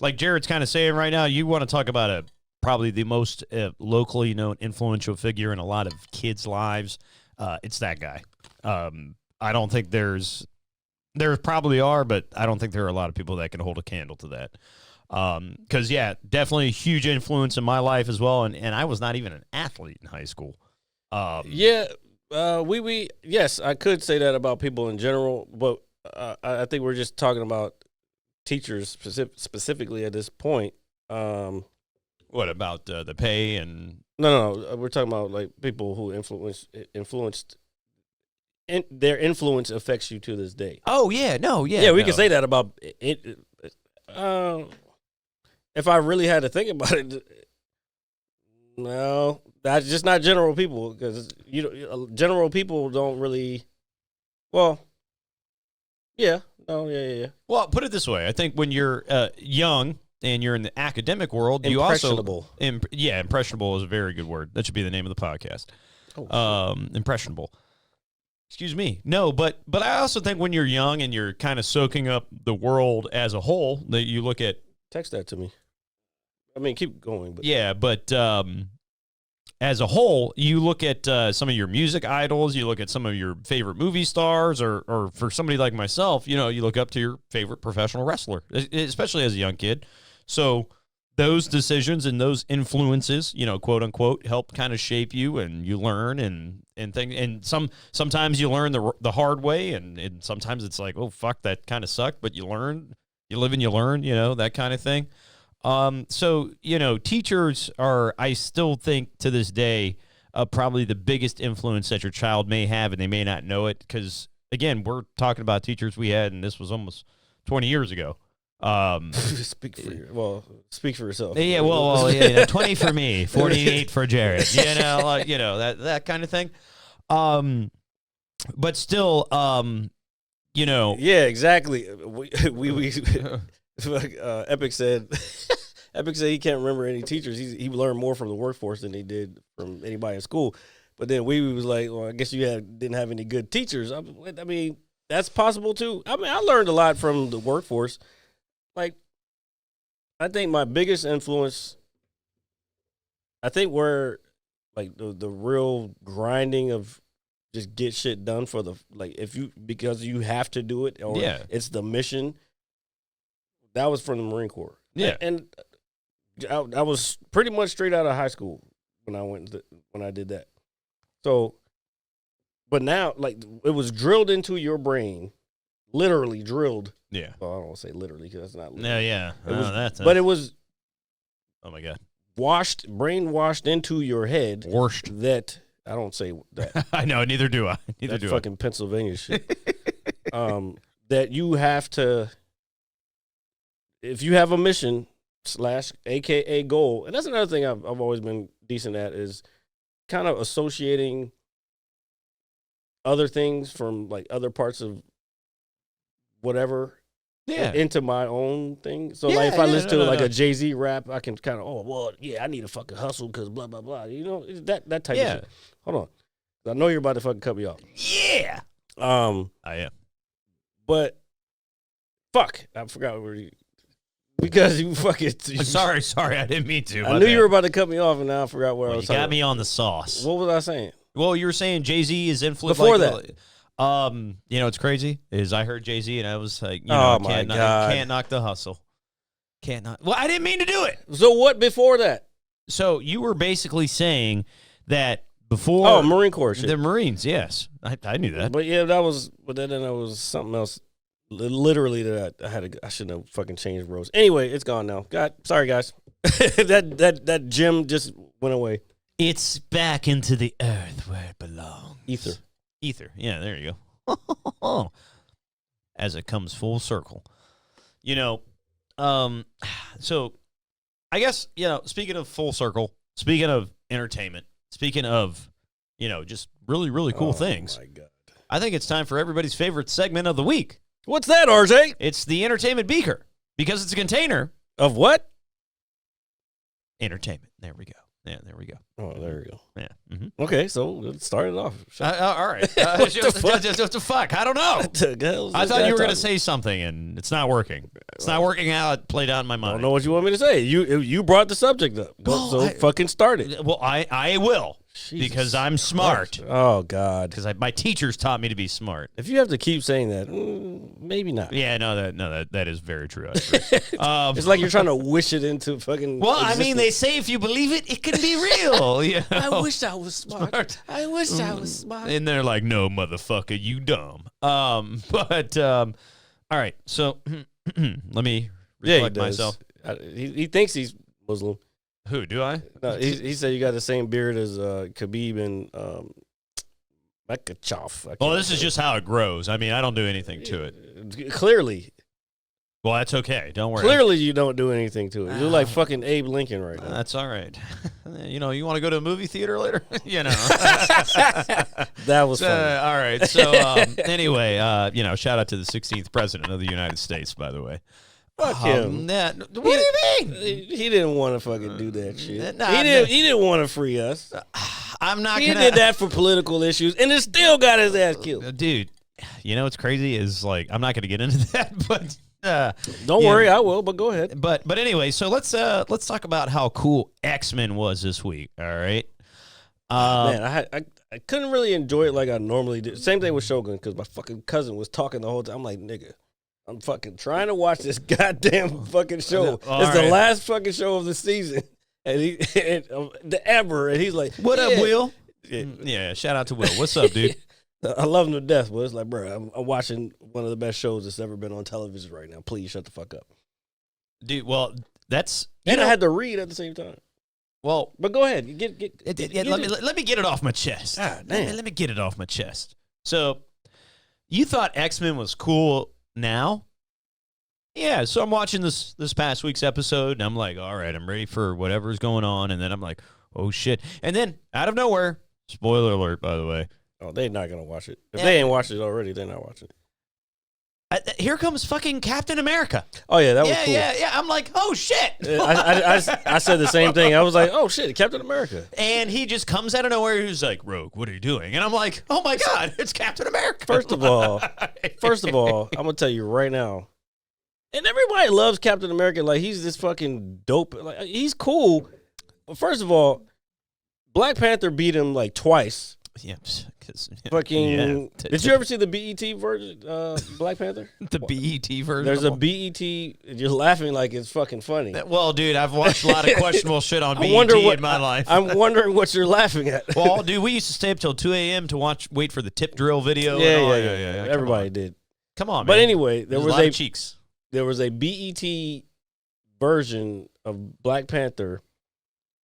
like Jared's kind of saying right now, you want to talk about probably the most locally known influential figure in a lot of kids' lives. It's that guy. I don't think there probably are, but I don't think there are a lot of people that can hold a candle to that. Because definitely a huge influence in my life as well, and I was not even an athlete in high school. Yes, I could say that about people in general, but I think we're just talking about teachers specifically at this point. What about the pay and? No, we're talking about like people who influenced. Their influence affects you to this day. Oh yeah, we can say that about it. If I really had to think about it, no, that's just not general people, because general people don't really. Well, yeah. Well, put it this way: I think when you're young and you're in the academic world, impressionable. Impressionable is a very good word. That should be the name of the podcast. Impressionable. Excuse me. No, but I also think when you're young and you're kind of soaking up the world as a whole, that you look at. Text that to me. I mean, keep going. But as a whole, you look at some of your music idols, you look at some of your favorite movie stars, or for somebody like myself, you look up to your favorite professional wrestler, especially as a young kid. So those decisions and those influences, quote unquote, help kind of shape you, and you learn and things. And sometimes you learn the hard way, and sometimes it's like, oh fuck, that kind of sucked, but you learn. You live and you learn, that kind of thing. So, teachers are, I still think to this day, probably the biggest influence that your child may have, and they may not know it. Because, again, we're talking about teachers we had, and this was almost 20 years ago. Speak for yourself. Yeah, well, 20 for me, 48 for Jared. That kind of thing. But still, Yeah, exactly. Epic said he can't remember any teachers. He learned more from the workforce than he did from anybody in school. But then we was like, well, I guess you didn't have any good teachers. I mean, that's possible too. I mean, I learned a lot from the workforce. Like, I think my biggest influence, I think where like the real grinding of just get shit done for because you have to do it, or it's the mission. That was from the Marine Corps. Yeah, and I was pretty much straight out of high school when I did that. So, but now, like, it was drilled into your brain, literally drilled. Yeah. Well, I don't want to say literally because that's not. No, yeah. It was. Oh my God. Brainwashed into your head. Washed. That I don't say that. I know. Neither do I. Fucking Pennsylvania shit. that you have to, if you have a mission / AKA goal, and that's another thing I've always been decent at, is kind of associating other things from like other parts of whatever into my own thing. So like if I listen to like a Jay-Z rap, I can kind of, I need to fucking hustle because blah, blah, blah. You know, that type of shit. Hold on. I know you're about to fucking cut me off. Yeah. I am. But fuck, I forgot where you, because you fucking. Sorry, I didn't mean to. I knew you were about to cut me off, and now I forgot where I was. You got me on the sauce. What was I saying? Well, you were saying Jay-Z is influenced. Before that. You know what's crazy is I heard Jay-Z and I was like, can't knock the hustle. Can't knock. Well, I didn't mean to do it. So what before that? So you were basically saying that before. Marine Corps shit. The Marines, yes. I knew that. But yeah, that was, but then there was something else. Literally that I shouldn't have fucking changed roles. Anyway, it's gone now. God, sorry guys. that gym just went away. It's back into the earth where it belongs. Ether. Yeah, there you go. As it comes full circle. You know, so I guess, speaking of full circle, speaking of entertainment, speaking of, just really, really cool things. Oh my God. I think it's time for everybody's favorite segment of the week. What's that, RJ? It's the entertainment beaker because it's a container of what? Entertainment. There we go. Yeah, there we go. Oh, there we go. Yeah. Mm-hmm. Okay, so let's start it off. All right. What the fuck? I don't know. I thought you were going to say something, and it's not working. It's not working out. It played out in my mind. I don't know what you want me to say. You brought the subject up. Fucking start it. Well, I will. Jesus because I'm smart. Christ. Oh, God. Because my teachers taught me to be smart. If you have to keep saying that, maybe not. Yeah, that is very true. It's like you're trying to wish it into fucking existence. I mean, they say if you believe it, it can be real. I wish I was smart. I wish I was smart. And they're like, no, motherfucker, you dumb. All right, so let me reflect myself. He thinks he's Muslim. Who, do I? No, he said you got the same beard as Khabib and Makachev. Well, this is just how it grows. I mean, I don't do anything to it. Clearly. Well, that's okay. Don't worry. Clearly you don't do anything to it. You're like fucking Abe Lincoln right now. That's all right. You want to go to a movie theater later? That was funny. All right. So anyway, shout out to the 16th president of the United States, by the way. Fuck him. What do you mean? He didn't want to fucking do that shit. He didn't want to free us. I'm not He did that for political issues, and it still got his ass killed. Dude, what's crazy is, like, I'm not going to get into that, but... Don't worry, I will, but go ahead. But anyway, so let's talk about how cool X-Men was this week, all right? Man, I couldn't really enjoy it like I normally do. Same thing with Shogun, because my fucking cousin was talking the whole time. I'm like, nigga, I'm fucking trying to watch this goddamn fucking show. It's the last fucking show of the season. And the ever, and he's like, what up, Will? Yeah, shout out to Will. What's up, dude? I love him to death, but it's like, bro, I'm watching one of the best shows that's ever been on television right now. Please shut the fuck up. Dude, well, that's... I had to read at the same time. Well... But go ahead. Let me get it off my chest. God, let me get it off my chest. So, you thought X-Men was cool now? Yeah, so I'm watching this past week's episode, and I'm like, all right, I'm ready for whatever's going on, and then I'm like, oh, shit. And then, out of nowhere, spoiler alert, by the way. Oh, they're not going to watch it. If they ain't watched it already, they're not watching it. Here comes fucking Captain America. Oh, yeah, that was cool. Yeah. I'm like, oh, shit. I said the same thing. I was like, oh, shit, Captain America. And he just comes out of nowhere. He's like, Rogue, what are you doing? And I'm like, oh, my God, it's Captain America. First of all, I'm going to tell you right now, and everybody loves Captain America. Like, he's this fucking dope. Like, he's cool. But first of all, Black Panther beat him like twice. Yeah, fucking. Did you ever see the BET version, Black Panther? The BET version. There's a BET. You're laughing like it's fucking funny. Well, dude, I've watched a lot of questionable shit on BET in my life. I'm wondering what you're laughing at. Well, dude, we used to stay up till 2 a.m. to wait for the tip drill video. Yeah. Everybody did. Come on, man. But anyway, there was a cheeks. There was a BET version of Black Panther.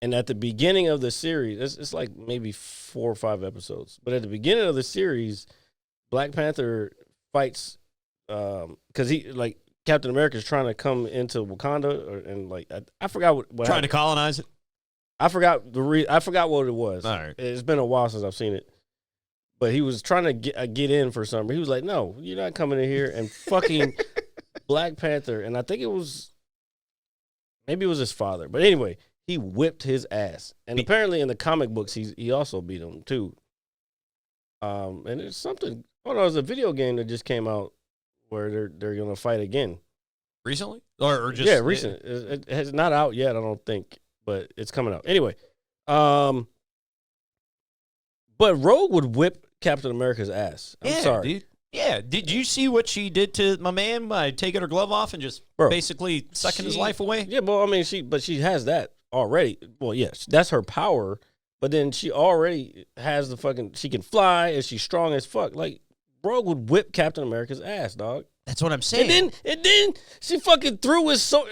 And at the beginning of the series, it's like maybe 4 or 5 episodes. But at the beginning of the series, Black Panther fights because he like Captain America's trying to come into Wakanda, and like I forgot what Trying to colonize it. I forgot I forgot what it was. All right. It's been a while since I've seen it. But he was trying to get in for something. He was like, "No, you're not coming in here." And fucking Black Panther, and I think maybe it was his father. But anyway, he whipped his ass. And apparently in the comic books, he also beat him too. And it's something. Oh no, there's a video game that just came out where they're gonna fight again. Recently, or just recent. It's not out yet, I don't think, but it's coming out anyway. But Rogue would whip Captain America's ass. I'm sorry, dude. Yeah, did you see what she did to my man by taking her glove off and just basically sucking his life away? Yeah, well, I mean, she has that already. Well, yes, that's her power. But then she already has the fucking. She can fly and she's strong as fuck. Like Rogue would whip Captain America's ass, dog. That's what I'm saying. And then she fucking threw his shield.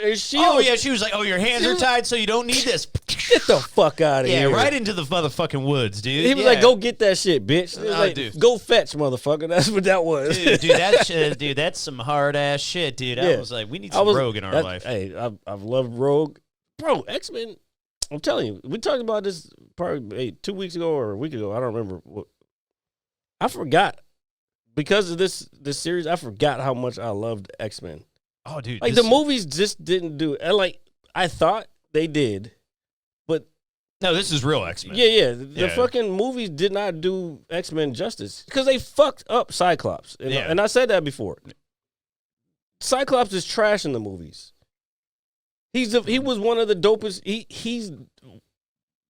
Oh yeah, she was like, "Oh, your hands are tied, so you don't need this." Get the fuck out of here! Yeah, right into the motherfucking woods, dude. He was like, "Go get that shit, bitch." He was like, dude. "Go fetch, motherfucker." That's what that was. Dude, that's some hard ass shit, dude. I was like, we need some Rogue in our life. Hey, I've loved Rogue, bro. X-Men. I'm telling you, we talked about this probably 2 weeks ago or a week ago. I don't remember. I forgot. Because of this series, I forgot how much I loved X-Men. Oh, dude. Like, the movies just didn't do it. And like, I thought they did, but... No, this is real X-Men. Yeah. The fucking movies did not do X-Men justice. Because they fucked up Cyclops. And I said that before. Cyclops is trash in the movies. He was one of the dopest...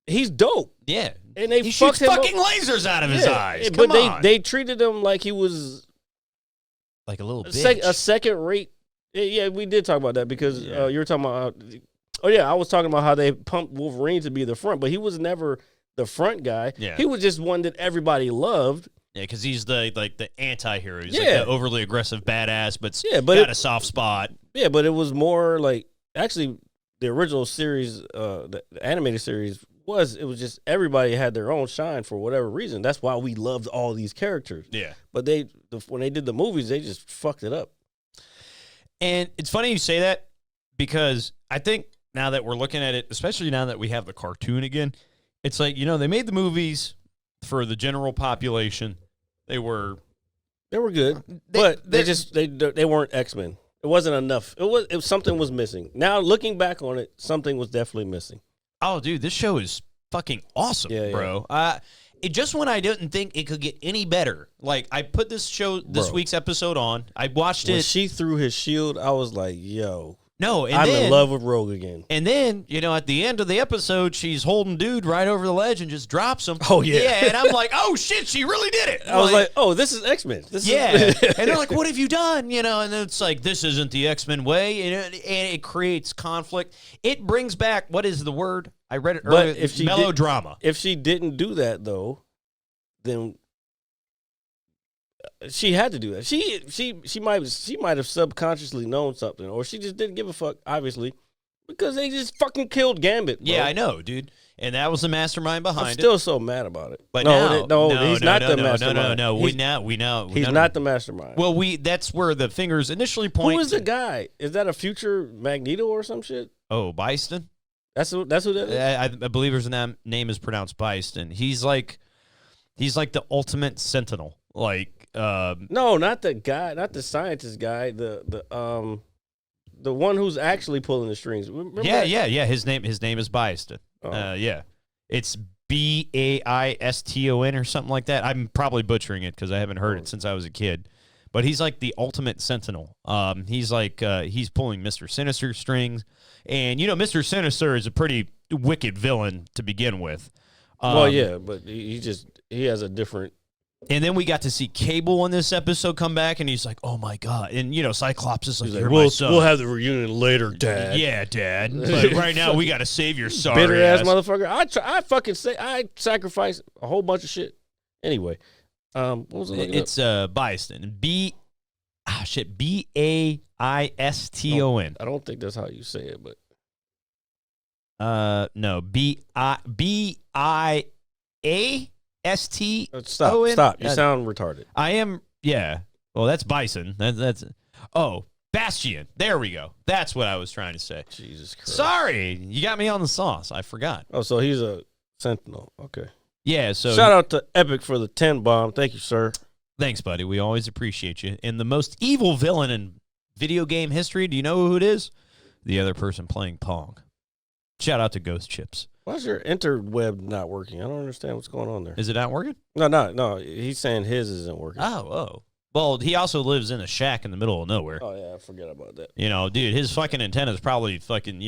He's dope. Yeah. And they he fucked shoots him fucking up. lasers out of his eyes. But they treated him like he was like a little bitch. A second rate. Yeah, we did talk about that because you were talking about. I was talking about how they pumped Wolverine to be the front, but he was never the front guy. Yeah. He was just one that everybody loved. Yeah, because he's the anti-hero. He's like the overly aggressive badass, but got a soft spot. Yeah, but it was more like actually the original series, the animated series. It was just everybody had their own shine for whatever reason. That's why we loved all these characters. Yeah. But when they did the movies, they just fucked it up. And it's funny you say that because I think now that we're looking at it, especially now that we have the cartoon again, it's like, they made the movies for the general population. They were good, but they weren't X-Men. It wasn't enough. Something was missing. Now looking back on it, something was definitely missing. Oh, dude, this show is fucking awesome, bro. Just when I didn't think it could get any better, like I put this week's episode on. I watched it. When she threw his shield, I was like, "Yo, no!" And I'm in love with Rogue again. And then at the end of the episode, she's holding dude right over the ledge and just drops him. Oh yeah, and I'm like, "Oh shit, she really did it!" I was like, "Oh, this is X-Men." And they're like, "What have you done?" And it's like, "This isn't the X-Men way," and it creates conflict. It brings back what is the word? I read it earlier. But melodrama. If she didn't do that though, then she had to do that. She might have subconsciously known something, or she just didn't give a fuck. Obviously, because they just fucking killed Gambit. Bro. Yeah, I know, dude. And that was the mastermind behind it. I'm still so mad about it. But he's not the mastermind. No. We know. He's not the mastermind. Well, that's where the fingers initially point. Who is the guy? Is that a future Magneto or some shit? Oh, Byston. That's who that is? I believe his name is pronounced Byston. He's like the ultimate sentinel. Like no, not the guy, not the scientist guy. The one who's actually pulling the strings. Remember that? His name is Byston. Oh. It's Baiston or something like that. I'm probably butchering it because I haven't heard it since I was a kid. But he's like the ultimate sentinel. He's like he's pulling Mr. Sinister strings, and Mr. Sinister is a pretty wicked villain to begin with. Well, yeah, but he has a different. And then we got to see Cable in this episode come back, and he's like, "Oh my god!" And Cyclops is like, "You're my son. We'll have the reunion later, Dad." Yeah, Dad. But right now we got to save your sorry bitter ass motherfucker. I sacrifice a whole bunch of shit. Anyway, what was it? It's Byston. Baiston. I don't think that's how you say it, but no, BIAST. Stop. You sound retarded. I am, yeah. Well, that's Bison. That's Bastion. There we go. That's what I was trying to say. Jesus Christ. Sorry, you got me on the sauce. I forgot. Oh, so he's a Sentinel. Okay. Yeah. So shout out to Epic for the 10 bomb. Thank you, sir. thanks, buddy. We always appreciate you. And the most evil villain in video game history. Do you know who it is? The other person playing Pong. Shout out to Ghost Chips. Why is your interweb not working? I don't understand what's going on there. Is it not working? No. He's saying his isn't working. Oh. Well, he also lives in a shack in the middle of nowhere. Oh, yeah, I forget about that. You know, dude, his fucking antenna is probably fucking,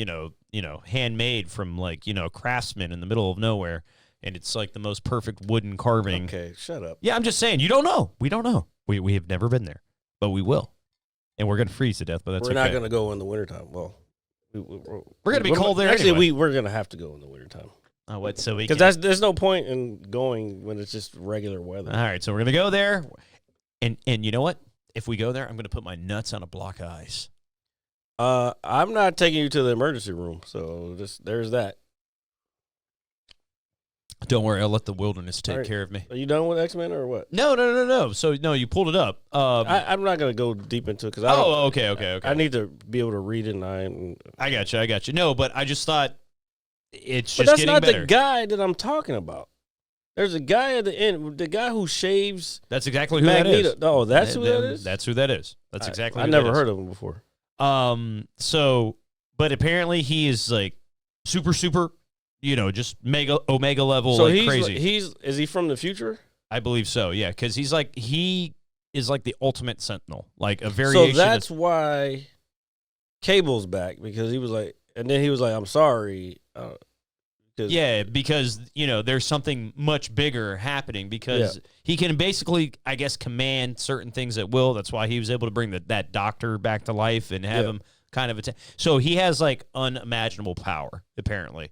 handmade from craftsmen in the middle of nowhere. And it's like the most perfect wooden carving. Okay, shut up. Yeah, I'm just saying, you don't know. We don't know. We have never been there, but we will. And we're going to freeze to death, but that's We're okay. not going to go in the wintertime. Well, we're going to be cold there actually, anyway. we're going to have to go in the wintertime. Oh, what? So we Because there's no point in going when it's just regular weather. All right, so we're going to go there. And you know what? If we go there, I'm going to put my nuts on a block of ice. I'm not taking you to the emergency room, so there's that. Don't worry, I'll let the wilderness take All right. care of me. Are you done with X-Men or what? No. So, no, you pulled it up. I'm not going to go deep into it because okay. I need to be able to read it. I got you. No, but I just thought it's But just that's getting not better. the guy that I'm talking about. There's a guy at the end, the guy who shaves That's exactly who Magneto. that is. Oh, that's who that is? That's who that is. That's exactly I who never that is. heard of him before. But apparently he is like super, just omega level, So like crazy. Is he from the future? I believe so, yeah, because he is like the ultimate Sentinel, like a variation. So that's why Cable's back, because he was like, and then he was like, I'm sorry. Because there's something much bigger happening, because he can basically, I guess, command certain things at will. That's why he was able to bring that doctor back to life and have him kind of so he has like unimaginable power, apparently.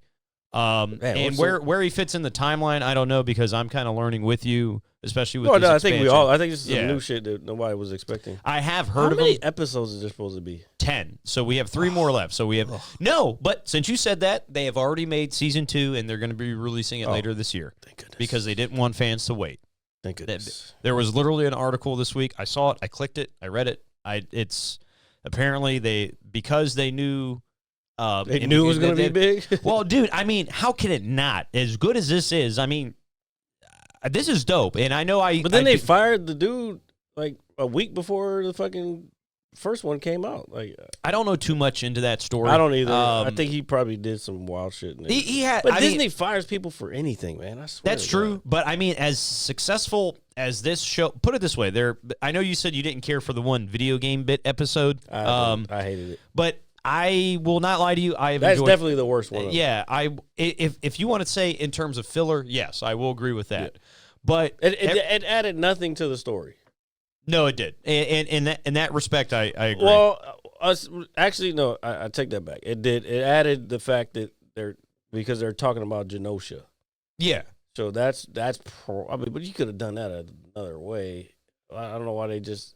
And where he fits in the timeline, I don't know, because I'm kind of learning with you, especially with this I think expansion. I think this is some new shit that nobody was expecting. I have heard of How many him. episodes is there supposed to be? 10. So we have 3 more left. So we have but since you said that, they have already made season 2, and they're going to be releasing it later this year. Thank goodness. Because they didn't want fans to wait. Thank goodness. There was literally an article this week. I saw it. I clicked it. I read it. It's apparently because they knew. They knew it was going to be big. Well, dude, I mean, how can it not? As good as this is, I mean, this is dope. And I know But then they fired the dude like a week before the fucking first one came out. Like, I don't know too much into that story. I don't either. I think he probably did some wild shit. He had, but Disney fires people for anything, man. I swear. That's true. But I mean, as successful as this show, put it this way, I know you said you didn't care for the one video game bit episode. I hated it. But I will not lie to you. That's definitely the worst one. Yeah, if you want to say in terms of filler, yes, I will agree with that. Yeah. But it added nothing to the story. No, it did. And in that respect, I agree. Well, actually, no, I take that back. It did. It added the fact that because they're talking about Genosha. Yeah. So that's but you could have done that another way. I don't know why they just.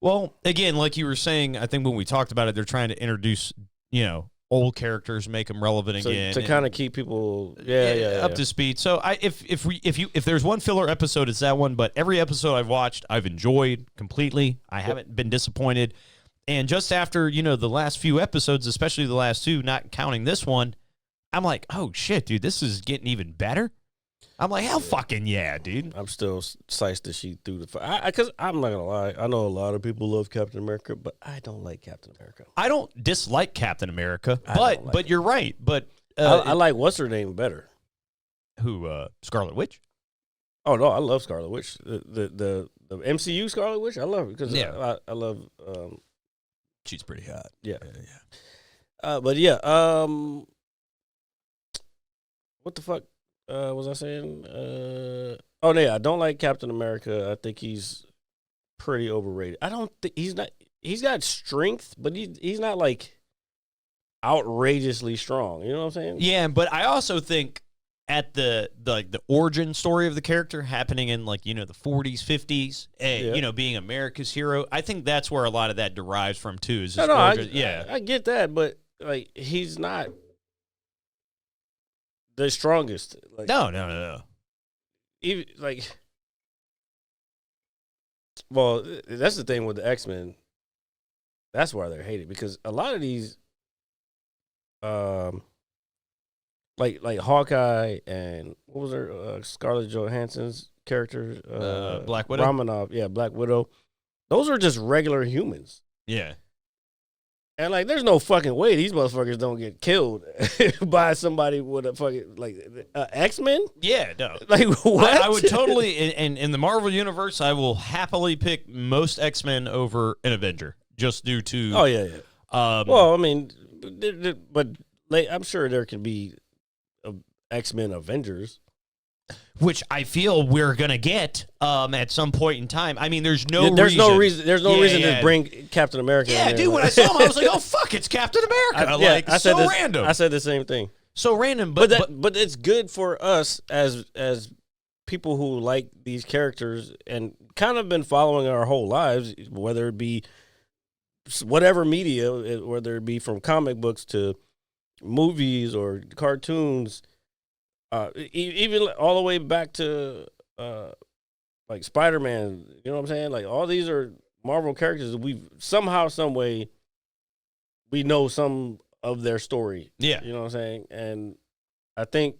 Well, again, like you were saying, I think when we talked about it, they're trying to introduce, old characters, make them relevant again, to kind of keep people, up to speed. So, if there's one filler episode, it's that one. But every episode I've watched, I've enjoyed completely. I haven't been disappointed. And just after the last few episodes, especially the last 2, not counting this one, I'm like, oh shit, dude, this is getting even better. I'm like, hell fucking yeah, dude. I'm still sized that she threw the fire. Because I'm not going to lie. I know a lot of people love Captain America, but I don't like Captain America. I don't dislike Captain America, but you're right. But I like what's her name better. Who? Scarlet Witch? Oh, no, I love Scarlet Witch. The MCU Scarlet Witch, I love her because I love. She's pretty hot. Yeah. But yeah. What the fuck? Was I saying? I don't like Captain America. I think he's pretty overrated. I don't think he's not. He's got strength, but he's not like outrageously strong. You know what I'm saying? Yeah, but I also think at the origin story of the character happening in the 40s, 50s, being America's hero. I think that's where a lot of that derives from too. Is I get that, but he's not the strongest. No. Even Well, that's the thing with the X-Men. That's why they're hated, because a lot of these, like Hawkeye and what was her Scarlett Johansson's character, Black Widow. Romanoff, Black Widow. Those are just regular humans, Yeah. and like, there's no fucking way these motherfuckers don't get killed by somebody with a fucking X-Men. Yeah, no. Like, what? I would totally in the Marvel universe, I will happily pick most X-Men over an Avenger, just due to Oh yeah. Well, I mean, but I'm sure there could be X-Men Avengers. which I feel we're gonna get at some point in time. I mean, there's no reason Yeah. to bring Captain America. Yeah, in there. dude. When I saw him, I was like, "Oh fuck, it's Captain America!" I said random. I said the same thing. So random, But it's good for us as people who like these characters and kind of been following our whole lives, whether it be whatever media, whether it be from comic books to movies or cartoons, even all the way back to like Spider-Man. You know what I'm saying? Like, all these are Marvel characters that we've somehow, some way, we know some of their story. Yeah. You know what I'm saying? And I think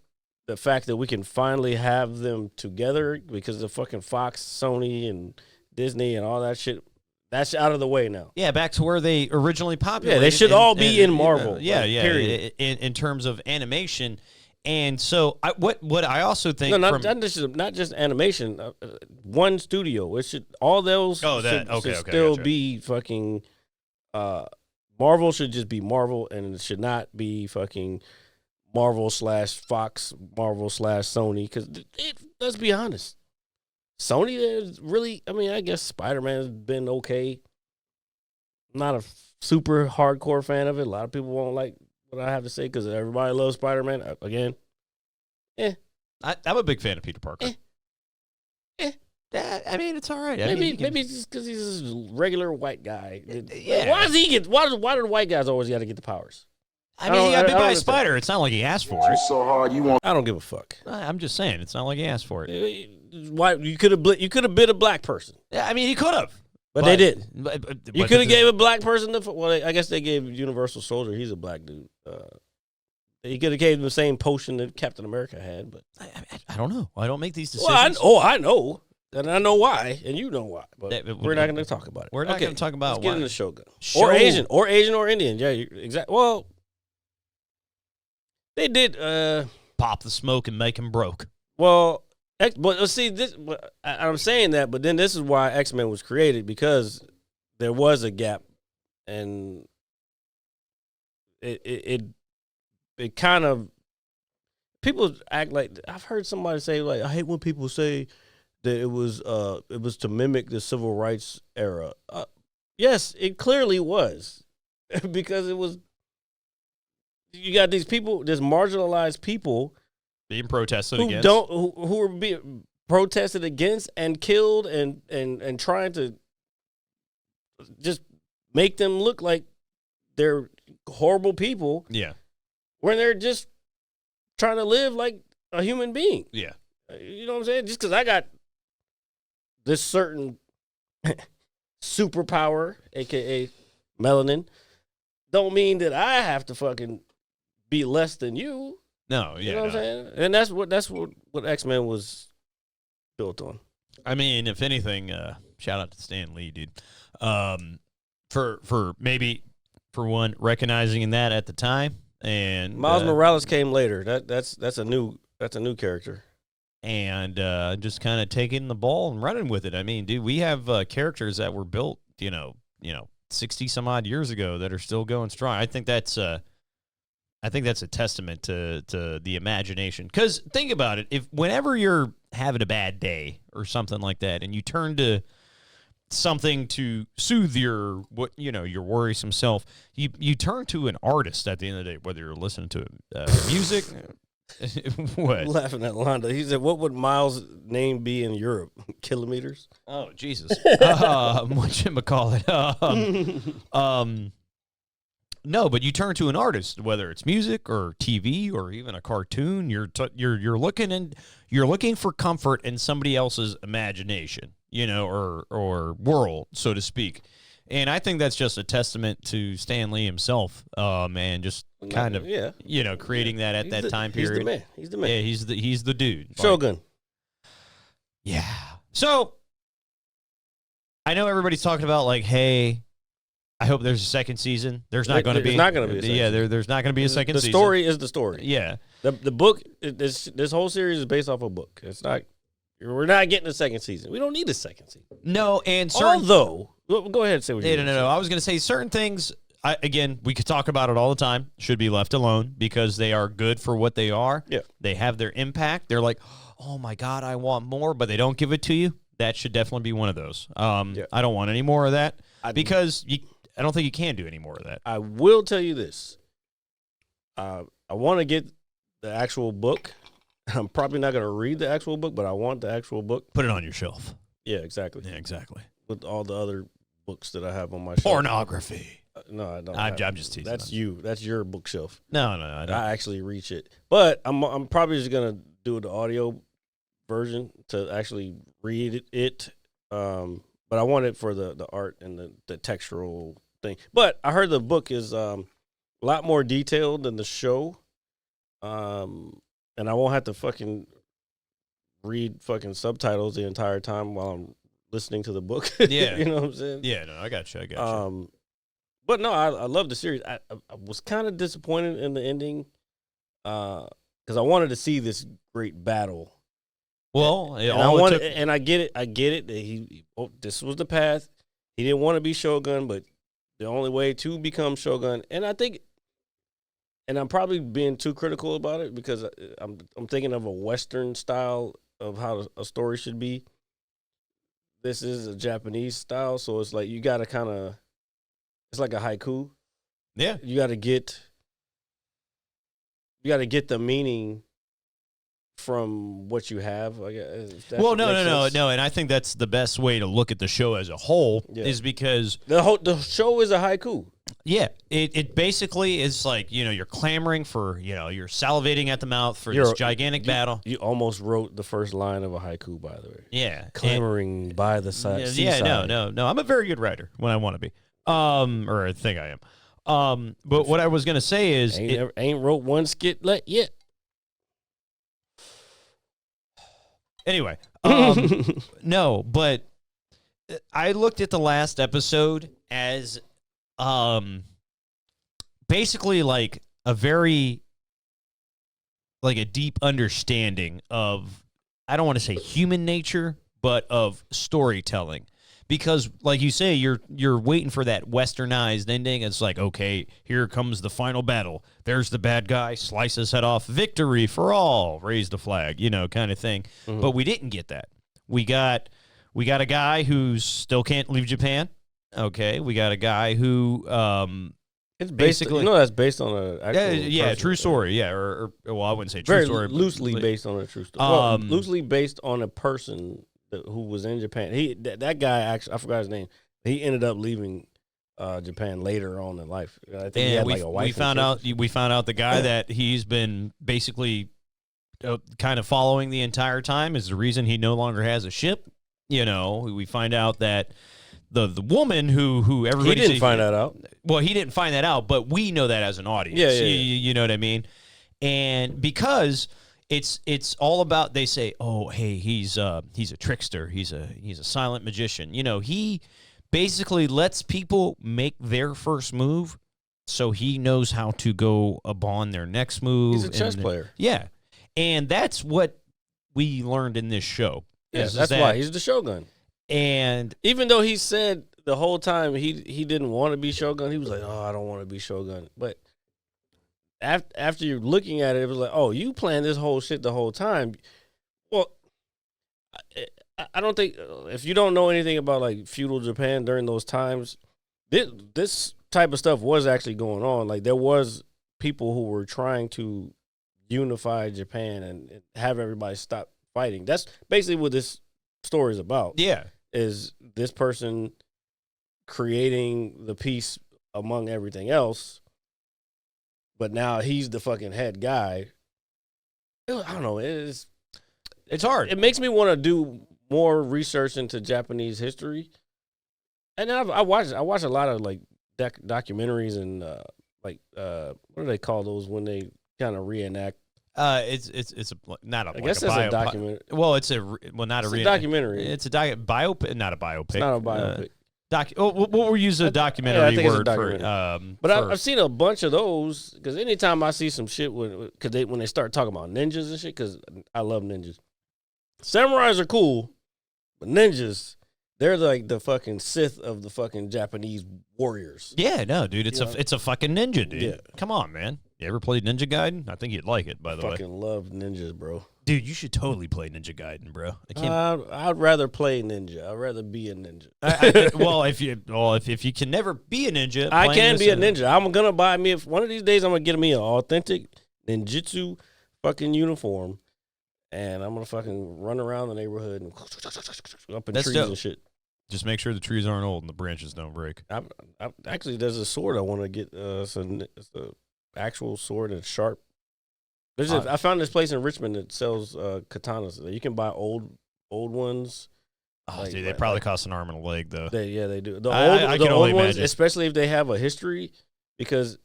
the fact that we can finally have them together, because of fucking Fox, Sony, and Disney and all that shit, that's out of the way now. yeah, back to where they originally populated. Yeah, they should all be in Marvel. Yeah, like, yeah. period. In terms of animation, and so what I also think No, not just animation. One studio. It should all those. Should still gotcha. be fucking. Marvel should just be Marvel, and it should not be fucking Marvel / Fox, Marvel / Sony. Because let's be honest, Sony is really. I mean, I guess Spider-Man has been okay. I'm not a super hardcore fan of it. A lot of people won't like what I have to say because everybody loves Spider-Man. Again, I'm a big fan of Peter Parker. I mean, it's all right. Maybe it's just because he's a regular white guy. Yeah. Why does he get? Why do white guys always got to get the powers? I mean, he got bit by a understand. spider. It's not like he asked for it. You so hard, you want I don't give a fuck. I'm just saying, it's not like he asked for it. Why you could have bit a black person, Yeah, I mean, he could have, but they didn't. But You could have gave a black person the. Well, I guess they gave Universal Soldier. He's a black dude. He could have gave him the same potion that Captain America had, but I don't know. I don't make these decisions. well, I know, and I know why, and you know why. But That- we're not going to talk about it. We're not going to talk about Let's get why. into Shogun Show- or Asian or Indian. Yeah, exactly. Well, they did. Pop the smoke and make him broke. Well, but see, this. I'm saying that, but then this is why X-Men was created, because there was a gap, and it kind of, people act like, I've heard somebody say, like, I hate when people say that it was to mimic the civil rights era. Yes, it clearly was, because it was. You got these people, this marginalized people Being protested who against. who were being protested against and killed, and trying to just make them look like they're horrible people Yeah. when they're just trying to live like a human being. Yeah. You know what I'm saying? Just because I got this certain superpower, aka melanin, don't mean that I have to fucking be less than you. No, yeah. You know what I'm saying? And that's what X-Men was built on. I mean, if anything, shout out to Stan Lee, dude. For maybe, for one, recognizing that at the time, and Miles Morales came later. That's a new character. And just kind of taking the ball and running with it. I mean, dude, we have characters that were built, 60 some odd years ago that are still going strong. I think that's a testament to the imagination. Because think about it, whenever you're having a bad day or something like that, and you turn to something to soothe your worrisome self, you turn to an artist at the end of the day, whether you're listening to music. What? I'm laughing at Londa. He said, "What would Miles' name be in Europe? Kilometers?" Oh, Jesus. Whatchamacallit? No, but you turn to an artist, whether it's music or TV or even a cartoon. You're looking for comfort in somebody else's imagination. or world, so to speak. And I think that's just a testament to Stan Lee himself, and just kind of, creating that at that time period. He's the man. He's the man. Yeah, he's the dude. Shogun. Yeah. So I know everybody's talking about like, hey, I hope there's a second season. There's not going to be. There's not going to be. There's not going to be a second season. The story is the story. Yeah. The book. This whole series is based off a book. It's not. We're not getting a second season. We don't need a second season. No, and although, go ahead and say what you no. I was going to say certain things. Again, we could talk about it all the time. Should be left alone because they are good for what they are. Yeah. They have their impact. They're like, oh my God, I want more, but they don't give it to you. That should definitely be one of those. I don't want any more of that because I don't think you can do any more of that. I will tell you this. I want to get the actual book. I'm probably not going to read the actual book, but I want the actual book. Put it on your shelf. Yeah, exactly. Yeah, exactly. With all the other books that I have on my shelf. Pornography. No, I don't. I'm just teasing. That's you. That's your bookshelf. No, I don't. I actually reach it, but I'm probably just gonna do the audio version to actually read it. But I want it for the art and the textural thing. But I heard the book is a lot more detailed than the show. And I won't have to fucking read fucking subtitles the entire time while I'm listening to the book. Yeah. You know what I'm saying? Yeah, no, I got you. But no, I love the series. I was kind of disappointed in the ending because I wanted to see this great battle. Well, and I get it. I get it. That this was the path. He didn't want to be Shogun, but the only way to become Shogun, and I think. And I'm probably being too critical about it because I'm thinking of a Western style of how a story should be. This is a Japanese style, so it's like you got to kind of, it's like a haiku. Yeah, you got to get the meaning from what you have. I guess, well, no, and I think that's the best way to look at the show as a whole is because the show is a haiku. Yeah, it basically is like, you're clamoring for, you're salivating at the mouth for this gigantic battle. You almost wrote the first line of a haiku, by the way. Yeah. Clamoring by the side. Yeah, no. I'm a very good writer when I want to be. Or I think I am. But what I was going to say is... Ain't wrote one skit yet. Anyway. No, but I looked at the last episode as... basically like a very like a deep understanding of, I don't want to say human nature, but of storytelling, because like you say, you're waiting for that westernized ending. It's like, okay, here comes the final battle. There's the bad guy, slice his head off, victory for all, raise the flag, kind of thing. Mm-hmm. But we didn't get that. We got a guy who still can't leave Japan. Okay, we got a guy who it's basically that's based on a actual true story, or well, I wouldn't say true story, loosely based on a true story. Loosely based on a person who was in Japan. That guy actually, I forgot his name. He ended up leaving Japan later on in life. I think he had like a wife. We found out the guy that he's been basically kind of following the entire time is the reason he no longer has a ship. We find out that. The woman who everybody... He didn't find that out. Well, he didn't find that out, but we know that as an audience. Yeah. You know what I mean? And because it's all about, they say, oh, hey, he's a trickster. He's a silent magician. He basically lets people make their first move so he knows how to go upon their next move. He's a chess player. Yeah. And that's what we learned in this show. Yeah, that's why he's the Shogun. And even though he said the whole time he didn't want to be Shogun, he was like, "Oh, I don't want to be Shogun." But after you're looking at it, it was like, "Oh, you planned this whole shit the whole time." Well, I don't think if you don't know anything about like feudal Japan during those times, this type of stuff was actually going on. Like there was people who were trying to unify Japan and have everybody stop fighting. That's basically what this story is about. Yeah. Is this person creating the peace among everything else, but now he's the fucking head guy. I don't know. It's hard. It makes me want to do more research into Japanese history, and I watch a lot of like documentaries and what do they call those when they kind of reenact? It's not a. I guess it's a documentary. Well, it's not a documentary. It's a biopic, not a biopic. It's not a biopic. We'll use a documentary word for. But I've seen a bunch of those because anytime I see some shit when they start talking about ninjas and shit, because I love ninjas. Samurais are cool, but ninjas, they're like the fucking Sith of the fucking Japanese warriors. Yeah, no, dude, it's a fucking ninja, dude. Yeah. Come on, man. You ever played Ninja Gaiden? I think you'd like it, by the way. Fucking love ninjas, bro. Dude, you should totally play Ninja Gaiden, bro. I'd rather play ninja. I'd rather be a ninja. If you can never be a ninja, I can be a ninja. I'm gonna buy me one of these days. I'm gonna get me an authentic ninjutsu fucking uniform, and I'm gonna fucking run around the neighborhood and up in trees and shit. Just make sure the trees aren't old and the branches don't break. Actually, there's a sword I want to get. It's an actual sword and sharp. I found this place in Richmond that sells katanas. You can buy old ones. Oh, dude, they probably cost an arm and a leg, though. They do. The I can old only ones, imagine. especially if they have a history, because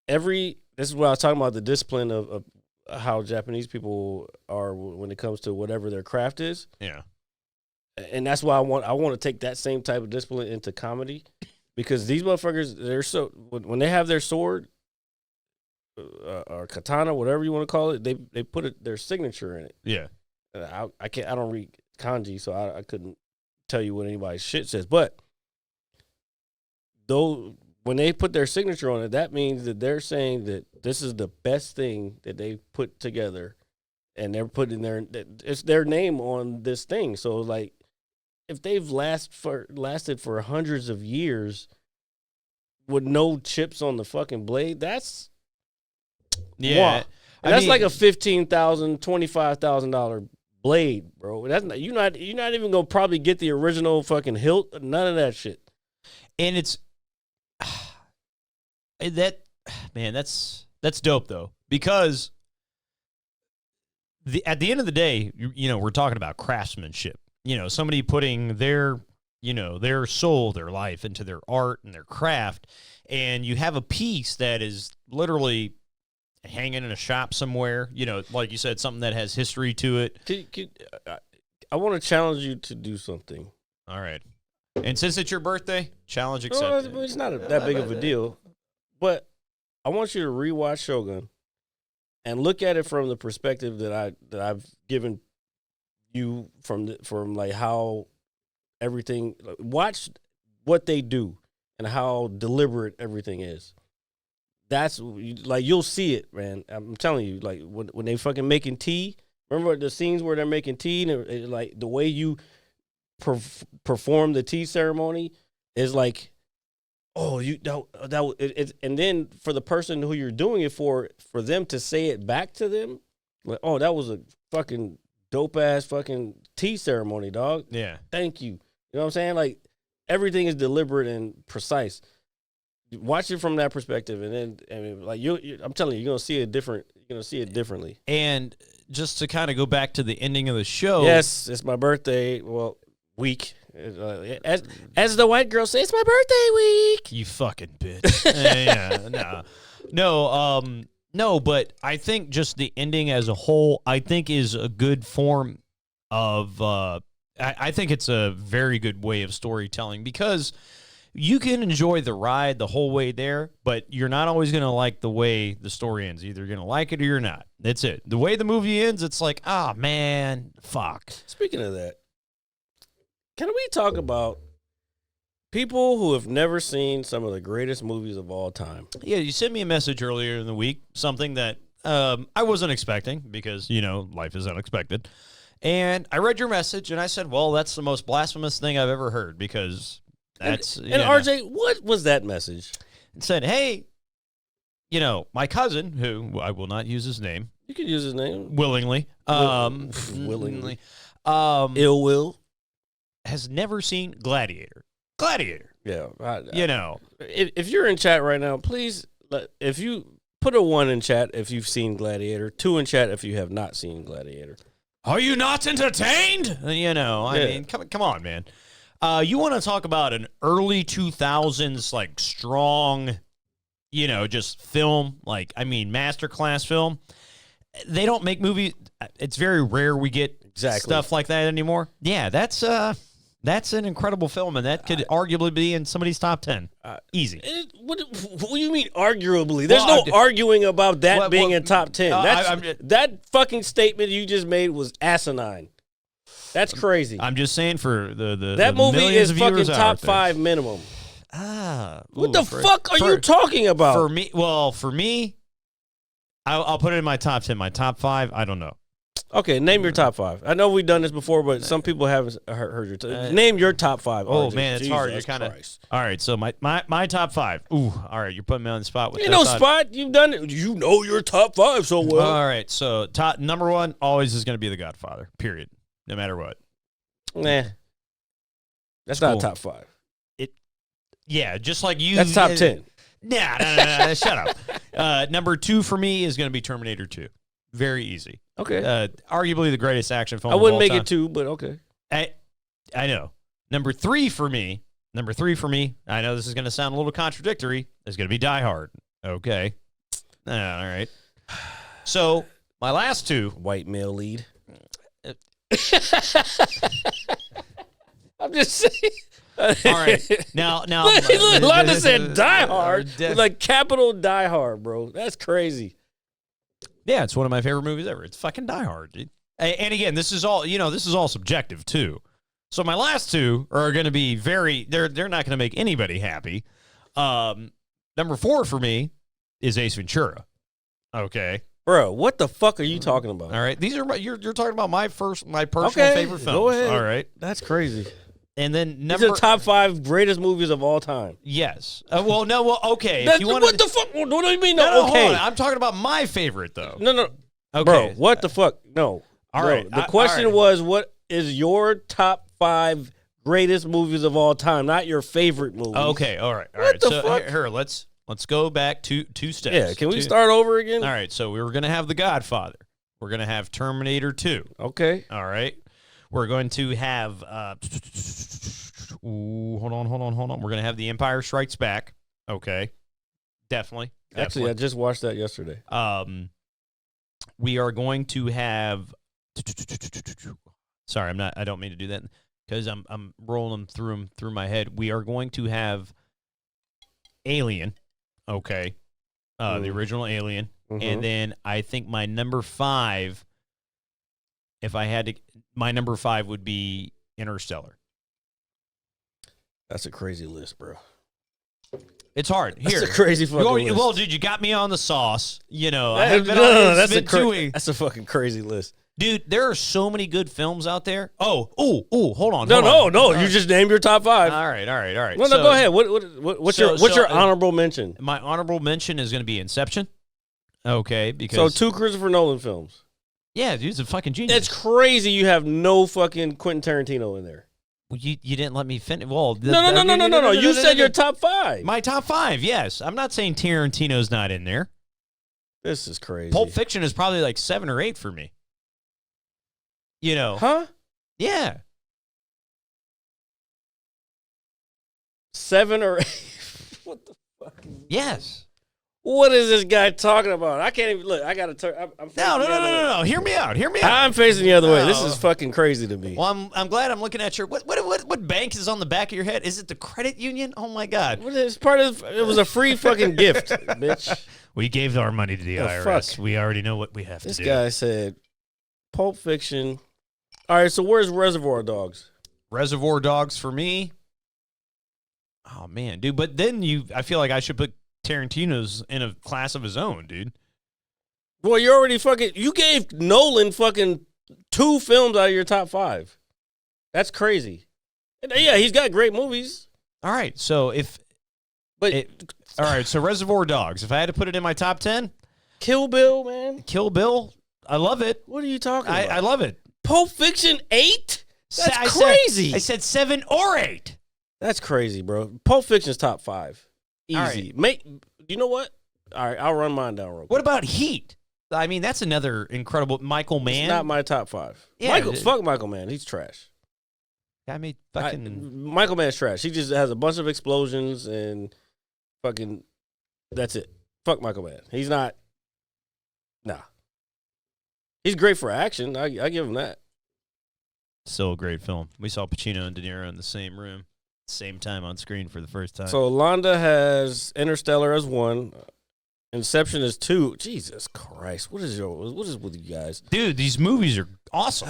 this is what I was talking about, the discipline of how Japanese people are when it comes to whatever their craft is. Yeah. And that's why I want to take that same type of discipline into comedy, because these motherfuckers, they're so when they have their sword or katana, whatever you want to call it, they put their signature in it. Yeah. I don't read kanji, so I couldn't tell you what anybody's shit says. But though when they put their signature on it, that means that they're saying that this is the best thing that they put together, and they're putting it's their name on this thing. So like, if they've lasted for hundreds of years with no chips on the fucking blade, that's yeah. That's like a $15,000, $25,000 blade, bro. That's not, you're not even gonna probably get the original fucking hilt. None of that shit. And it's that's dope though, because at the end of the day, we're talking about craftsmanship. Somebody putting their soul, their life into their art and their craft, and you have a piece that is literally hanging in a shop somewhere, like you said, something that has history to it. I want to challenge you to do something. All right. And since it's your birthday, challenge accepted. It's not that big of a deal, but I want you to rewatch Shogun and look at it from the perspective that I've given you from like how everything. Watch what they do and how deliberate everything is. That's like, you'll see it, man. I'm telling you, like when they fucking making tea. Remember the scenes where they're making tea, and like the way you perform the tea ceremony is like, oh, and then for the person who you're doing it for them to say it back to them, like, oh, that was a fucking dope ass fucking tea ceremony, dog. Yeah, thank you. You know what I'm saying? Like, everything is deliberate and precise. Watch it from that perspective, and then like I'm telling you, you're gonna see it different. You're gonna see it differently. And just to kind of go back to the ending of the show. Yes, it's my birthday. Well, week. As the white girl says, it's my birthday week. You fucking bitch. No, but I think just the ending as a whole, I think is a good form of. I think it's a very good way of storytelling, because you can enjoy the ride the whole way there, but you're not always going to like the way the story ends. Either you're going to like it or you're not. That's it. The way the movie ends, it's like, man, fuck. Speaking of that, can we talk about people who have never seen some of the greatest movies of all time? Yeah, you sent me a message earlier in the week, something that I wasn't expecting, because, life is unexpected. And I read your message, and I said, well, that's the most blasphemous thing I've ever heard, because that's... And RJ, what was that message? It said, hey, my cousin, who I will not use his name. You can use his name. Willingly. Willingly. Ill will. Has never seen Gladiator. Yeah. If If you're in chat right now, please, if you put a 1 in chat if you've seen Gladiator, 2 in chat if you have not seen Gladiator. Are you not entertained? You know, I mean, come on, man. You want to talk about an early 2000s, like, strong, you know, just film, like, I mean, masterclass film. They don't make movies. It's very rare we get stuff like that anymore. Yeah, that's an incredible film, and that could arguably be in somebody's top 10. Easy. What do you mean, arguably? There's no arguing about that being in top 10. That fucking statement you just made was asinine. That's crazy. I'm just saying for that movie millions is of fucking viewers top out there. 5 minimum. What the for fuck are you talking about? For me, I'll put it in my top 10. My top 5, I don't know. Okay, name your top 5. I know we've done this before, but some people haven't heard your name your top 5. Oh, RJ. man, it's hard. You're kind of all right. So my top 5. Ooh, all right. You're putting me on the spot with no spot. You've done it. You know your top 5 so well. All right. So top number 1 always is going to be The Godfather. Period. No matter what. Nah, that's cool. not top 5. Yeah, just like you. That's top 10. Nah, shut up. Number 2 for me is going to be Terminator 2. Very easy. Okay. Arguably the greatest action film. I wouldn't of all make time. it 2, but okay. I know. Number 3 for me. I know this is going to sound a little contradictory. Is going to be Die Hard. Okay. All right. So my last 2. White male lead. I'm just saying. All right. Now. Londa said Die Hard. Like capital Die Hard, bro. That's crazy. Yeah, it's one of my favorite movies ever. It's fucking Die Hard, dude. And again, this is all subjective too. So my last 2 are going to be they're not going to make anybody happy. Number 4 for me is Ace Ventura. Okay. Bro, what the fuck are you talking about? All right. These are you're talking about my personal favorite films. Go ahead. All right. That's crazy. And then These are top 5 greatest movies of all time. Yes. Okay. What the fuck? What do you mean? No, okay. Hold on. I'm talking about my favorite though. No. Okay. Bro, what the fuck? No. All right. The question was, what is your top 5 greatest movies of all time? Not your favorite movie. Okay. All right. What the fuck? Here, let's go back two steps. Yeah. Can we start over again? All right. So we were gonna have The Godfather. We're gonna have Terminator 2. Okay. All right. We're going to have hold on. We're going to have The Empire Strikes Back. Okay. Definitely. Actually, I just watched that yesterday. We are going to have sorry, I don't mean to do that because I'm rolling them through my head. We are going to have Alien. Okay. The original Alien. Mm-hmm. And then I think my number 5 my number 5 would be Interstellar. That's a crazy list, bro. It's hard. Here. That's a crazy fucking list. Well, dude, you got me on the sauce. You know, that's a fucking crazy list. Dude, there are so many good films out there. Oh, hold on. No. You just named your top 5. All right. No, go ahead. What's your honorable mention? My honorable mention is going to be Inception. Okay, because so 2 Christopher Nolan films. Yeah, dude's a fucking genius. It's crazy you have no fucking Quentin Tarantino in there. Well, you didn't let me finish. Well, no. You said your top 5. My top 5, yes. I'm not saying Tarantino's not in there. This is crazy. Pulp Fiction is probably like 7 or 8 for me. You know. Huh? Yeah. 7 or 8? What the fuck? Yes. What is this guy talking about? I can't even look. I gotta turn. No. Hear me out. I'm facing the other way. This is fucking crazy to me. Well, I'm glad I'm looking at your what bank is on the back of your head? Is it the credit union? Oh my God! It's part of. It was a free fucking gift, bitch. We gave our money to the IRS. Fuck. We already know what we have to do. This guy said, Pulp Fiction. All right, so where's Reservoir Dogs? Reservoir Dogs for me. Oh man, dude. But then I feel like I should put Tarantino's in a class of his own, dude. Well, you already you gave Nolan fucking 2 films out of your top 5. That's crazy. And yeah, he's got great movies. All right, so so Reservoir Dogs. If I had to put it in my top 10, Kill Bill, man. Kill Bill, I love it. What are you talking about? I love it. Pulp Fiction 8? That's crazy. I said 7 or 8. That's crazy, bro. Pulp Fiction's top 5. Easy. Right. You know what? All right, I'll run mine down real quick. What about Heat? I mean, that's another incredible Michael Mann. It's not my top 5. Yeah, Fuck Michael Mann. He's trash. I mean, fucking. Michael Mann's trash. He just has a bunch of explosions and fucking. That's it. Fuck Michael Mann. He's not. Nah. He's great for action. I give him that. Still a great film. We saw Pacino and De Niro in the same room, same time on screen for the first time. So Londa has Interstellar as 1. Inception is 2. Jesus Christ. What is with you guys? Dude, these movies are awesome.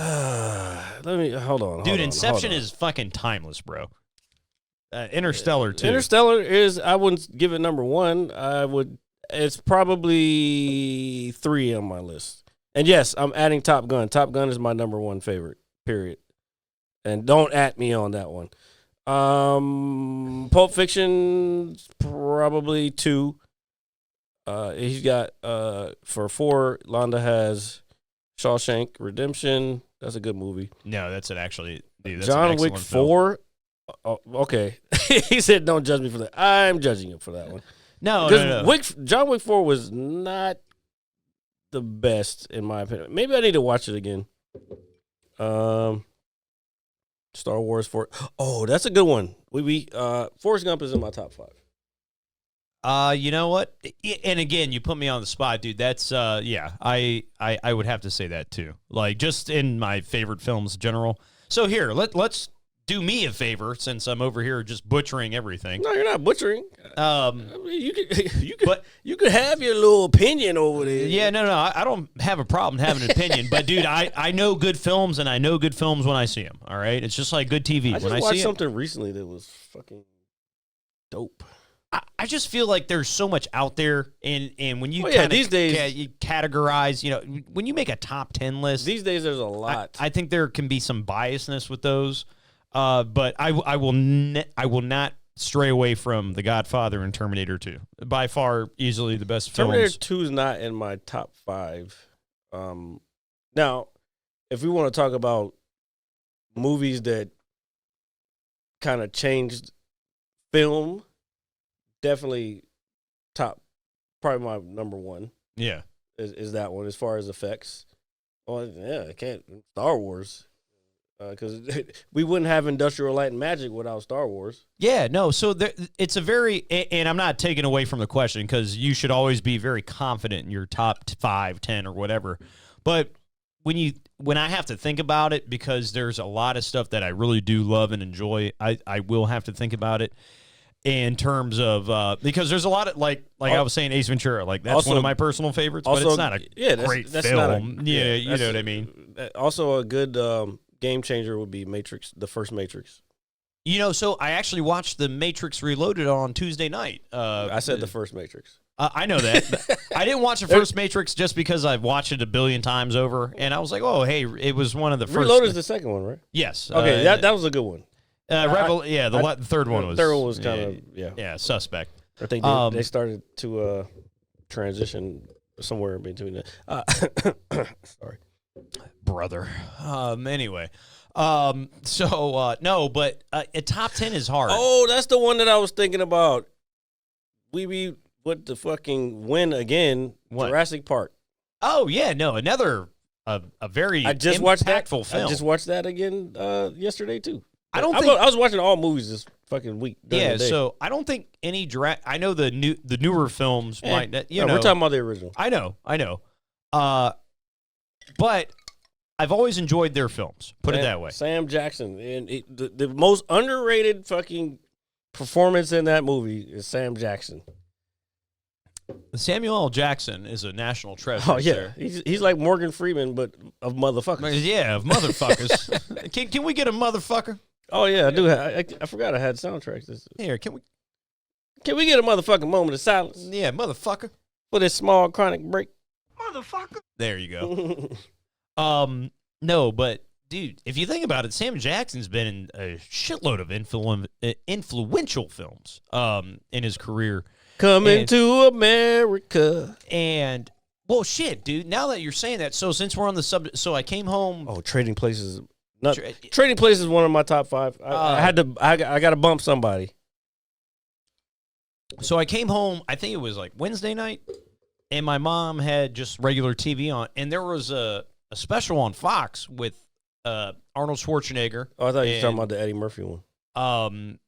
Let me hold on. Dude, Inception is fucking timeless, bro. Interstellar too. Interstellar is, I wouldn't give it number 1. It's probably 3 on my list. And yes, I'm adding Top Gun. Top Gun is my number 1 favorite, period. And don't at me on that one. Pulp Fiction, probably 2. He's got, for 4, Londa has Shawshank Redemption. That's a good movie. No, that's an John Wick 4. Oh, okay. He said, don't judge me for that. I'm judging him for that one. No. John Wick 4 was not the best, in my opinion. Maybe I need to watch it again. Star Wars 4. Oh, that's a good one. Forrest Gump is in my top 5. You know what? And again, you put me on the spot, dude. That's I would have to say that too. Like, just in my favorite films in general. So here, let's do me a favor, since I'm over here just butchering everything. No, you're not butchering. I mean, you could have your little opinion over there. Yeah, no, I don't have a problem having an opinion. But dude, I know good films, and I know good films when I see them. All right, it's just like good TV. I just watched something recently that was fucking dope. I just feel like there's so much out there, and when you these days you categorize, when you make a top 10 list, these days there's a lot. I think there can be some biasness with those, but I will not stray away from The Godfather and Terminator 2. By far, easily the best films. Terminator 2 is not in my top 5. Now, if we want to talk about movies that kind of changed film. Definitely probably my number 1. Yeah. Is that one as far as effects. Well, yeah, I can't. Star Wars. Because we wouldn't have Industrial Light and Magic without Star Wars. Yeah, no, so it's a very, and I'm not taking away from the question, because you should always be very confident in your top 5, 10, or whatever. But when I have to think about it, because there's a lot of stuff that I really do love and enjoy, I will have to think about it. In terms of, because there's a lot of, like I was saying, Ace Ventura, like that's one of my personal favorites, but it's not a great film. You know what I mean? Also, a good game changer would be Matrix, the first Matrix. So I actually watched The Matrix Reloaded on Tuesday night. I said the first Matrix. I know that. I didn't watch the first Matrix just because I've watched it a billion times over, and I was like, oh, hey, it was one of the first. Reloaded is the second one, right? Yes. Okay, that was a good one. The third one was. Third one was kind of suspect. I think they started to transition somewhere in between that. Sorry, brother. Anyway, no, but a top 10 is hard. Oh, that's the one that I was thinking about. We what the fucking win again? What? Jurassic Park. Oh yeah, no, another a very impactful film. I just watched that again yesterday too. I I was watching all movies this fucking week. Yeah, so I don't think any I know the newer films might. We're talking about the original. I know. But I've always enjoyed their films. Put it that way. Sam Jackson, and the most underrated fucking performance in that movie is Sam Jackson. Samuel L. Jackson is a national treasure. Oh yeah, he's like Morgan Freeman, but of motherfuckers. Yeah, of motherfuckers. Can we get a motherfucker? Oh yeah, I do. I forgot I had soundtracks. Here, can we get a motherfucking moment of silence? Yeah, motherfucker. For this small chronic break. Motherfucker. There you go. No, but dude, if you think about it, Sam Jackson's been in a shitload of influential films in his career. Coming to America. And well, shit, dude. Now that you're saying that, so since we're on the subject, so I came home. Oh, Trading Places. Trading Places is one of my top 5. I got to bump somebody. So I came home. I think it was like Wednesday night, and my mom had just regular TV on, and there was a special on Fox with Arnold Schwarzenegger. Oh, I thought you were talking about the Eddie Murphy one.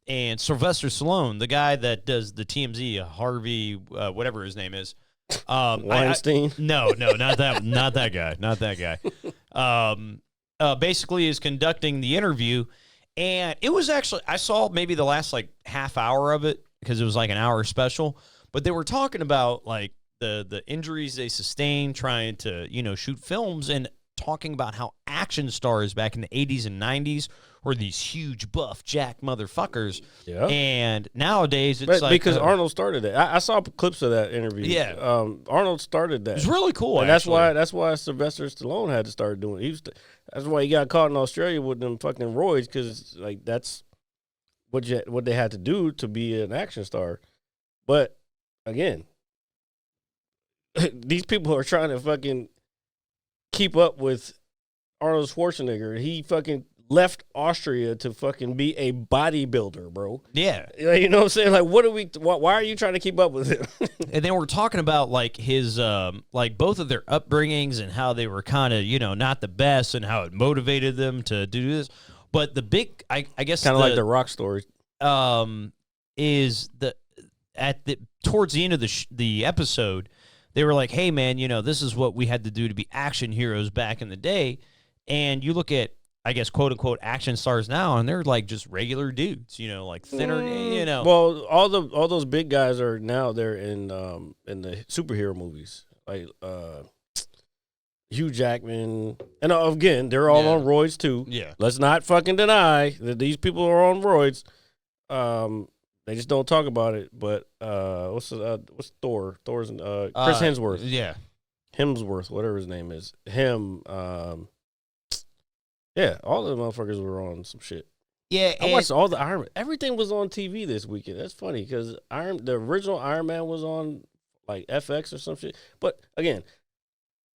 And Sylvester Stallone, the guy that does the TMZ, Harvey, whatever his name is. Weinstein? No, not that guy. Basically is conducting the interview, and it was actually, I saw maybe the last like half hour of it because it was like an hour special, but they were talking about like the injuries they sustained trying to, shoot films, and talking about how action stars back in the 80s and 90s were these huge buff jack motherfuckers. Yeah. And nowadays it's like because Arnold started it. I saw clips of that interview. Yeah. Arnold started that. It's really cool. And that's why Sylvester Stallone had to start doing it. That's why he got caught in Australia with them fucking roids, because like that's what they had to do to be an action star. But again, these people are trying to fucking keep up with Arnold Schwarzenegger. He fucking left Austria to fucking be a bodybuilder, bro. Yeah. You know what I'm saying? Like, why are you trying to keep up with him? And then we're talking about like his, like both of their upbringings and how they were kind of, not the best, and how it motivated them to do this. But the big, I guess, kind of like the Rock story, is towards the end of the episode, they were like, hey, man, this is what we had to do to be action heroes back in the day. And you look at, I guess, quote unquote, action stars now, and they're like just regular dudes, like thinner, Well, all those big guys are now they're in the superhero movies, like Hugh Jackman, and again, they're all on roids too. Yeah. Let's not fucking deny that these people are on roids. They just don't talk about it. But what's Thor? Thor's Chris Hemsworth. Yeah. Hemsworth, whatever his name is. Him. Yeah, all the motherfuckers were on some shit. Yeah, I watched all the Iron Man. Everything was on TV this weekend. That's funny because the original Iron Man was on like FX or some shit. But again,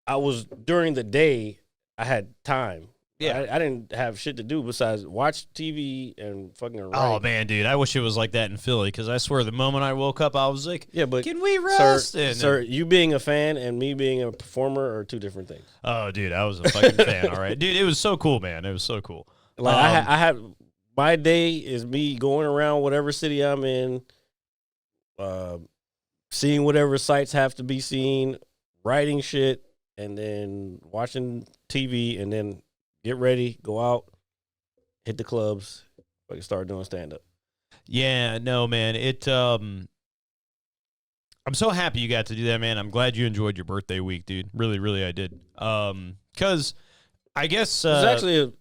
I was during the day. I had time. Yeah, I didn't have shit to do besides watch TV and fucking write. Oh man, dude, I wish it was like that in Philly, because I swear the moment I woke up, I was like, "Yeah, but can we rest?" Sir, you being a fan and me being a performer are two different things. Oh, dude, I was a fucking fan. All right, dude, it was so cool, man. It was so cool. Like I had my day is me going around whatever city I'm in, seeing whatever sites have to be seen, writing shit, and then watching TV, and then get ready, go out, hit the clubs, I can start doing stand-up. Yeah, no, man. I'm so happy you got to do that, man. I'm glad you enjoyed your birthday week, dude. Really, really, I did. Because I guess it was actually it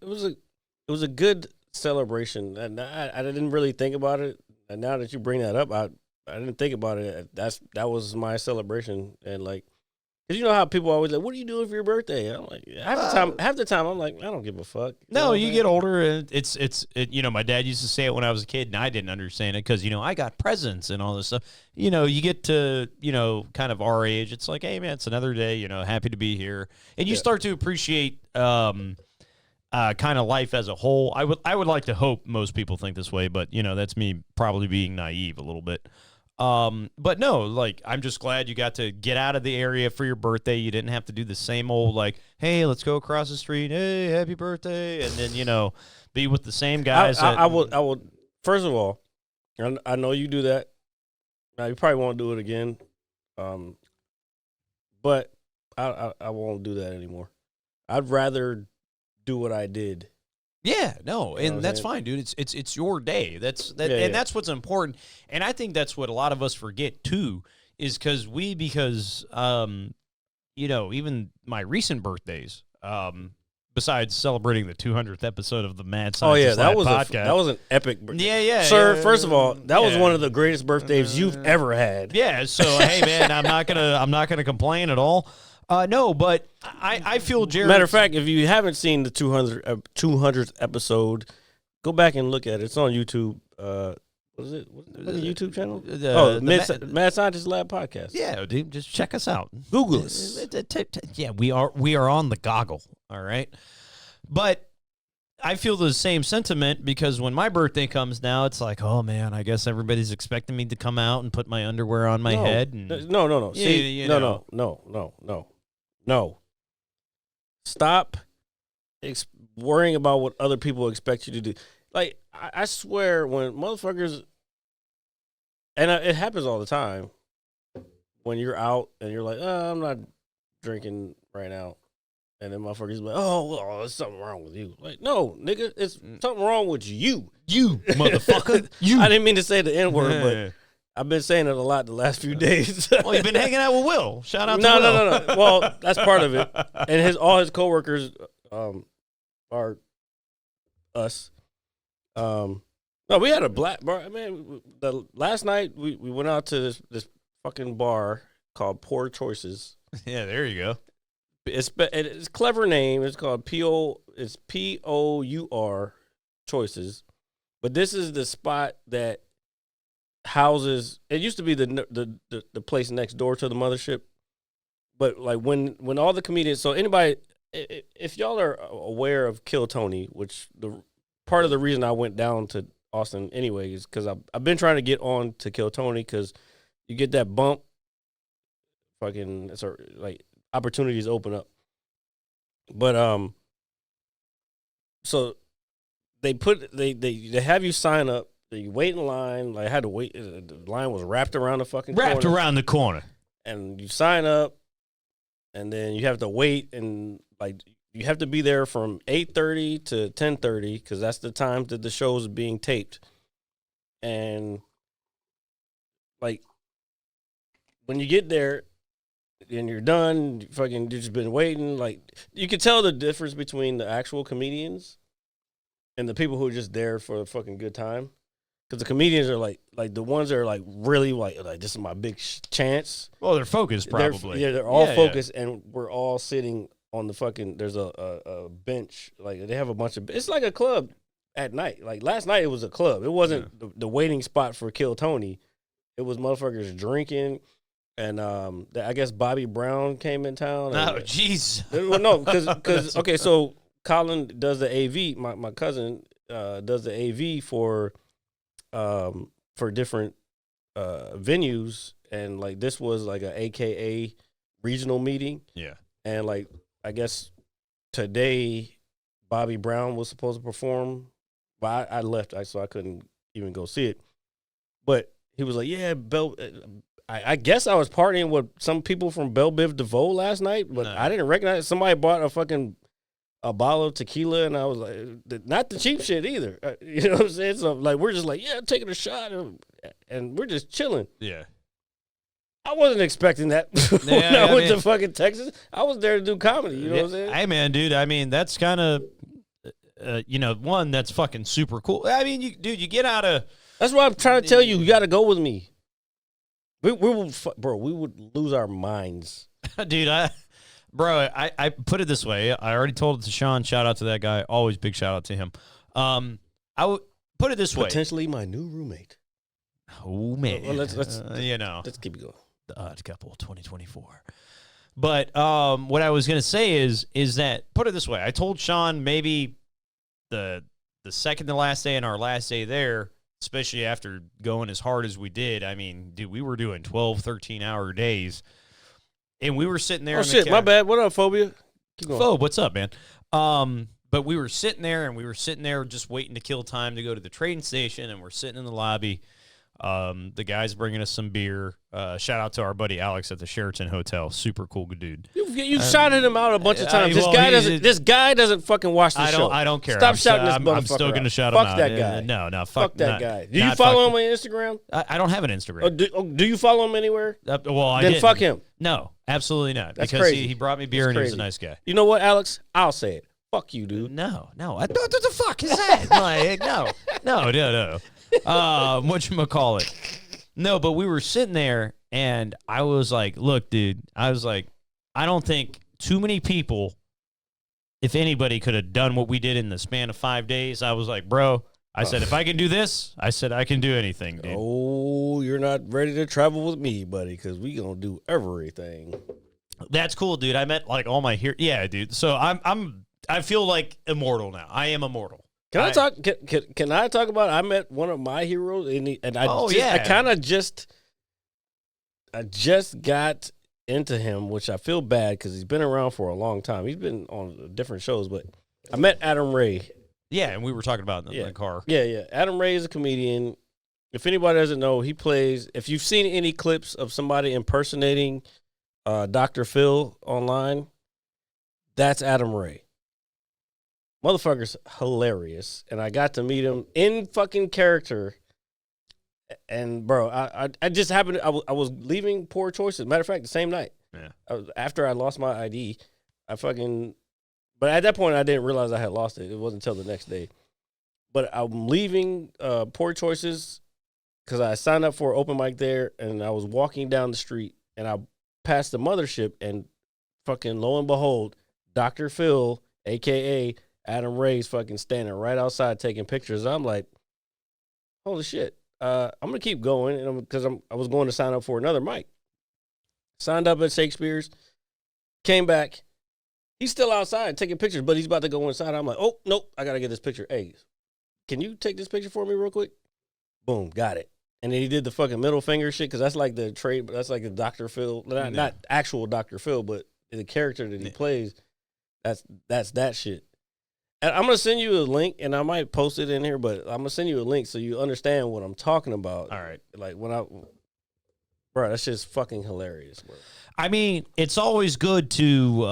was a good celebration, and I didn't really think about it. And now that you bring that up, I didn't think about it. That was my celebration, and like. Because you know how people always like, what are you doing for your birthday? I'm like, half the time, I'm like, I don't give a fuck. No, you get older, and it's my dad used to say it when I was a kid, and I didn't understand it because, I got presents and all this stuff. You get to, kind of our age, it's like, hey, man, it's another day, happy to be here. And you start to appreciate kind of life as a whole. I would like to hope most people think this way, but, that's me probably being naive a little bit. But no, like, I'm just glad you got to get out of the area for your birthday. You didn't have to do the same old, like, hey, let's go across the street. Hey, happy birthday. And then, be with the same guys. I would, first of all, I know you do that. Now, you probably won't do it again. But I won't do that anymore. I'd rather do what I did. Yeah, no, and that's fine, dude. It's your day. That's that's what's important. And I think that's what a lot of us forget too, is because even my recent birthdays, besides celebrating the 200th episode of the Mad Scientist podcast. That was an epic birthday. Yeah. Sir, first of all, that was one of the greatest birthdays you've ever had. Yeah, so hey man, I'm not gonna complain at all. No, but I feel Jared. Matter of fact, if you haven't seen the 200th episode, go back and look at it. It's on YouTube. What is it? What's the YouTube channel? Mad Scientist Lab podcast. Yeah, dude, just check us out. Google us. Yeah, we are on the goggle. All right, but I feel the same sentiment because when my birthday comes now, it's like, oh man, I guess everybody's expecting me to come out and put my underwear on my head. And, No. Yeah, See, you no. know. No. Stop worrying about what other people expect you to do. Like, I swear, when motherfuckers, and it happens all the time, when you're out and you're like, I'm not drinking right now. And then motherfuckers be like, well, there's something wrong with you. Like, no, nigga, it's something wrong with you. You, motherfucker. You. I didn't mean to say the N-word, but I've been saying it a lot the last few days. Well, you've been hanging out with Will. Shout out to No, Will. no. Well, that's part of it. And all his coworkers are us. No, we had a black bar. I mean, last night we went out to this fucking bar called Poor Choices. Yeah, there you go. It's a clever name. It's called P-O-U-R Choices. But this is the spot that houses. It used to be the place next door to the mothership. But like when all the comedians, so anybody, if y'all are aware of Kill Tony, which the part of the reason I went down to Austin anyway is because I've been trying to get on to Kill Tony because you get that bump. Fucking, it's like opportunities open up. But so they have you sign up. You wait in line. Like I had to wait. The line was wrapped around the fucking corner. Around the corner. And you sign up, and then you have to wait, and like you have to be there from 8:30 to 10:30 because that's the time that the show is being taped. And like when you get there and you're done, you've just been waiting. Like you can tell the difference between the actual comedians and the people who are just there for a fucking good time. Because the comedians are like the ones that are like really like this is my big chance. Well, they're focused probably. They're all focused, and we're all sitting on the fucking. There's a bench. Like they have a bunch of. It's like a club at night. Like last night, it was a club. It wasn't the waiting spot for Kill Tony. It was motherfuckers drinking, and I guess Bobby Brown came in town. Oh, jeez. Well, no, because okay, so Colin does the AV. My cousin does the AV for different venues, and like this was like a AKA regional meeting. Yeah. And like I guess today Bobby Brown was supposed to perform, but I left, so I couldn't even go see it. But he was like, "Yeah, I guess I was partying with some people from Belle Biv DeVoe last night, but I didn't recognize. Somebody bought a bottle of tequila, and I was like, not the cheap shit either. You know what I'm saying? So like we're just like, yeah, taking a shot, and we're just chilling. Yeah. I wasn't expecting that when I went to fucking Texas. I was there to do comedy. You know what I'm saying? Hey, man, dude. I mean, that's kind of, one that's fucking super cool. I mean, you get out of. That's what I'm trying to tell you. You got to go with me. We would lose our minds, dude. I put it this way. I already told it to Sean. Shout out to that guy. Always big shout out to him. I would put it this way. Potentially my new roommate. Oh man. Well, let's let's keep it going. The Odd Couple 2024. But what I was gonna say is that put it this way. I told Sean maybe the second to last day and our last day there, especially after going as hard as we did. I mean, dude, we were doing 12, 13-hour days. And we were sitting there. Oh, shit, my bad. What up, Phobia? Keep going. Phobe, what's up, man? But we were sitting there just waiting to kill time to go to the train station, and we're sitting in the lobby. The guy's bringing us some beer. Shout out to our buddy Alex at the Sheraton Hotel. Super cool dude. You shouted him out a bunch of times. This guy doesn't fucking watch the show. I don't care. Stop shouting this motherfucker. I'm still going to shout him out. Fuck that guy. No, fuck that guy. Do you follow him on Instagram? I don't have an Instagram. Do you follow him anywhere? I then didn't. Fuck him. No, absolutely not. That's because crazy. He brought me beer and he was a nice guy. You know what, Alex? I'll say it. Fuck you, dude. No. What the fuck is that? Like, no. Whatchamacallit? No, but we were sitting there, and I was like, look, dude, I don't think too many people, if anybody, could have done what we did in the span of 5 days. I was like, bro, I said, if I can do this, I said, I can do anything, dude. Oh, you're not ready to travel with me, buddy, because we going to do everything. That's cool, dude. I met, like, all my here. Yeah, dude. So I feel like immortal now. I am immortal. Can I talk? Can I talk about? I met one of my heroes, I kind of just got into him, which I feel bad because he's been around for a long time. He's been on different shows, but I met Adam Ray. Yeah, and we were talking about it in the car. Yeah. Adam Ray is a comedian. If anybody doesn't know, he plays. If you've seen any clips of somebody impersonating Dr. Phil online, that's Adam Ray. Motherfucker's hilarious, and I got to meet him in fucking character. And bro, I just happened. I was leaving Poor Choices. Matter of fact, the same night. Yeah. After I lost my ID, but at that point I didn't realize I had lost it. It wasn't until the next day. But I'm leaving Poor Choices because I signed up for an open mic there, and I was walking down the street, and I passed the mothership, and fucking lo and behold, Dr. Phil, aka Adam Ray's fucking standing right outside taking pictures. I'm like, holy shit. I'm gonna keep going, because I was going to sign up for another mic. Signed up at Shakespeare's, came back. He's still outside taking pictures, but he's about to go inside. I'm like, oh nope, I gotta get this picture. Hey, can you take this picture for me real quick? Boom, got it. And then he did the fucking middle finger shit, because that's like the trade. That's like the Dr. Phil, not actual Dr. Phil, but the character that he plays. That's that shit. And I'm gonna send you a link, and I might post it in here, but I'm gonna send you a link so you understand what I'm talking about. All right, like bro, that's just fucking hilarious, bro. I mean, it's always good to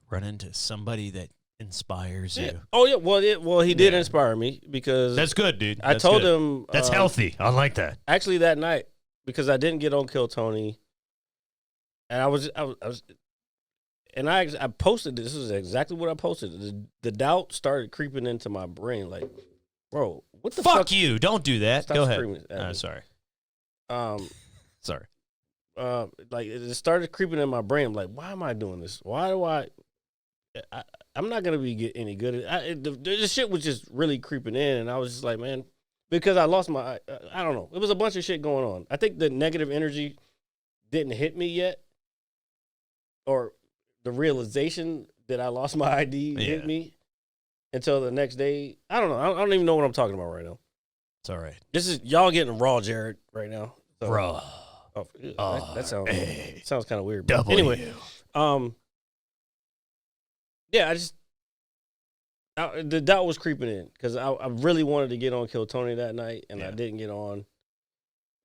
run into somebody that inspires you. Oh yeah, well he did inspire me, because that's good, dude. I told him that's healthy. I like that. Actually, that night, because I didn't get on Kill Tony, and I was. And I posted this. This is exactly what I posted. The doubt started creeping into my brain. Like, bro, what the fuck? Fuck you. Don't do that. Stop Go ahead. Sorry. Sorry. Like, it started creeping in my brain. I'm like, why am I doing this? Why do I'm not going to get any good at it. The shit was just really creeping in. And I was just like, man, because I lost I don't know. It was a bunch of shit going on. I think the negative energy didn't hit me yet. Or the realization that I lost my ID hit me until the next day. I don't know. I don't even know what I'm talking about right now. It's all right. This is y'all getting raw, Jared, right now. So, raw. That sounds kind of weird. But anyway, yeah, the doubt was creeping in, because I really wanted to get on Kill Tony that night, and I didn't get on.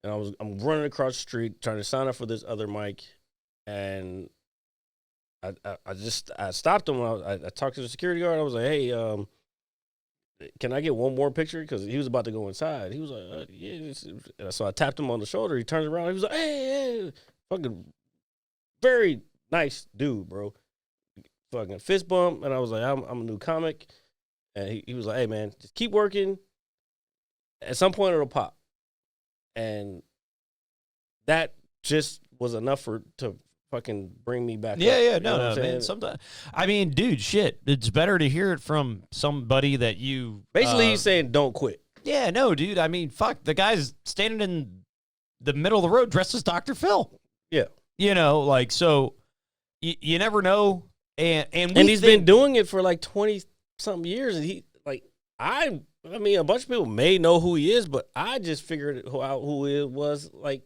And I'm running across the street trying to sign up for this other mic, and I stopped him. I talked to the security guard. I was like, hey, can I get one more picture? Because he was about to go inside. He was like, yeah. So I tapped him on the shoulder. He turns around. He was like, hey. Fucking very nice dude, bro. Fucking fist bump. And I was like, I'm a new comic. And he was like, hey, man, just keep working. At some point, it'll pop. And that just was enough to fucking bring me back up. No, man. Sometimes, I mean, dude, shit. It's better to hear it from somebody that you. Basically, he's saying don't quit. Yeah, no, dude. I mean, fuck. The guy's standing in the middle of the road dressed as Dr. Phil. Yeah. Like, so you never know. And he's been doing it for like 20-something years. And I mean, a bunch of people may know who he is, but I just figured out who it was like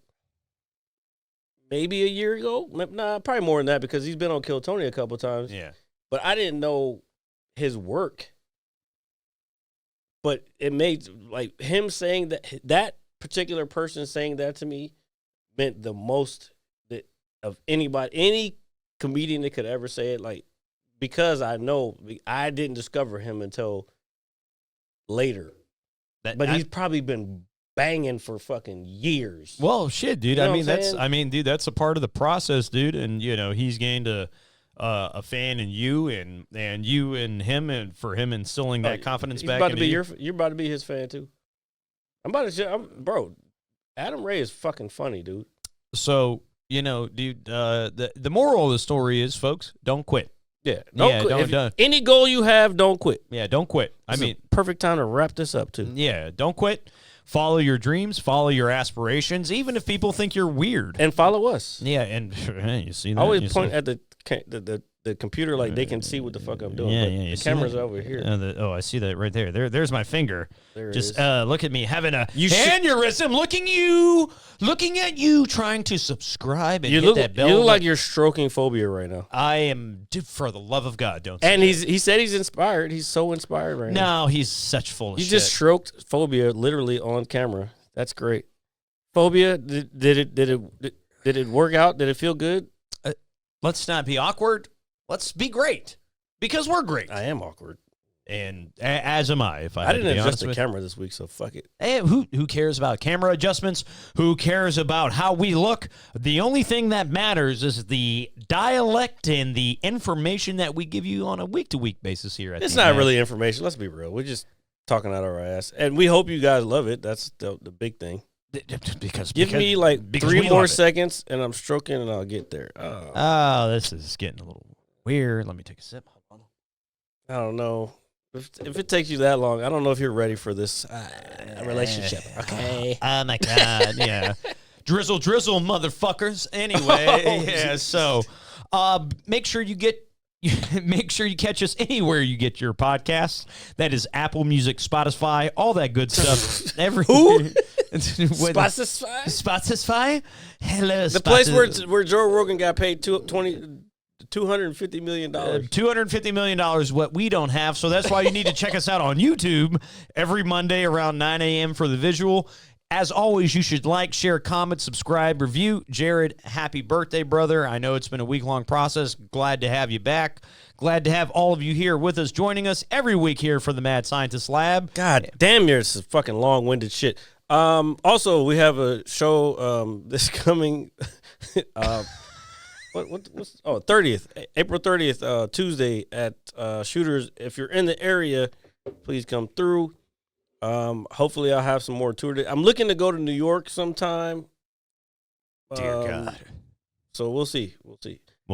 maybe a year ago. Nah, probably more than that, because he's been on Kill Tony a couple times. Yeah. But I didn't know his work. But it made, like, him saying that particular person saying that to me meant the most of anybody, any comedian that could ever say it, like, because I know I didn't discover him until later. But he's probably been banging for fucking years. Well, shit, dude. You know dude, that's a part of the process, dude. And he's gained a fan in you, and you and him, and for him instilling that confidence back into you. You're about to be his fan too. Bro. Adam Ray is fucking funny, dude. So dude, the moral of the story is, folks, don't quit. Yeah, don't quit. If any goal you have, don't quit. Yeah, don't quit. Perfect time to wrap this up too. Yeah, don't quit. Follow your dreams, follow your aspirations, even if people think you're weird. And follow us. Yeah, and you see that? I always point at the the computer, like they can see what the fuck I'm doing. Yeah, but yeah. The camera's over here. I see that right there. There's my finger. There it Just is. look at me having a You should- aneurysm. Looking at you, trying to subscribe and You hit look, that bell. you look like you're stroking phobia right now. I am. Dude, for the love of God, don't. And say he said he's inspired. He's so inspired right that. now. No, he's such full of You shit. just stroked phobia literally on camera. That's great. Phobia, did it work out? Did it feel good? Let's not be awkward. Let's be great because we're great. I am awkward. And as am I. If I, I had didn't to be adjust honest the with camera this week, so fuck it. Hey, who cares about camera adjustments? Who cares about how we look? The only thing that matters is the dialect and the information that we give you on a week-to-week basis here. It's not really information. Let's be real. We're just talking out of our ass, and we hope you guys love it. That's the big thing. Give me like 3 more seconds, and I'm stroking, and I'll get there. Oh, this is getting a little weird. Let me take a sip. Hold on. I don't know. If it takes you that long, I don't know if you're ready for this relationship. Okay. Oh my God. Yeah. drizzle, motherfuckers. Anyway, Oh, yeah. Jesus. So, make sure you catch us anywhere you get your podcasts. That is Apple Music, Spotify, all that good stuff. Who? Spotify? Spotify? Hello, The place where Joe Rogan got paid $250 million. $250 million, what we don't have. So that's why you need to check us out on YouTube every Monday around 9 a.m. for the visual. As always, you should like, share, comment, subscribe, review. Jared, happy birthday, brother. I know it's been a week-long process. Glad to have you back. Glad to have all of you here with us, joining us every week here for the Mad Scientist Lab. God damn, this is fucking long-winded shit. Also, we have a show this coming 30th, April 30th, Tuesday at Shooters. If you're in the area, please come through. Hopefully I'll have some more tour days. I'm looking to go to New York sometime. Dear God. So we'll see. We'll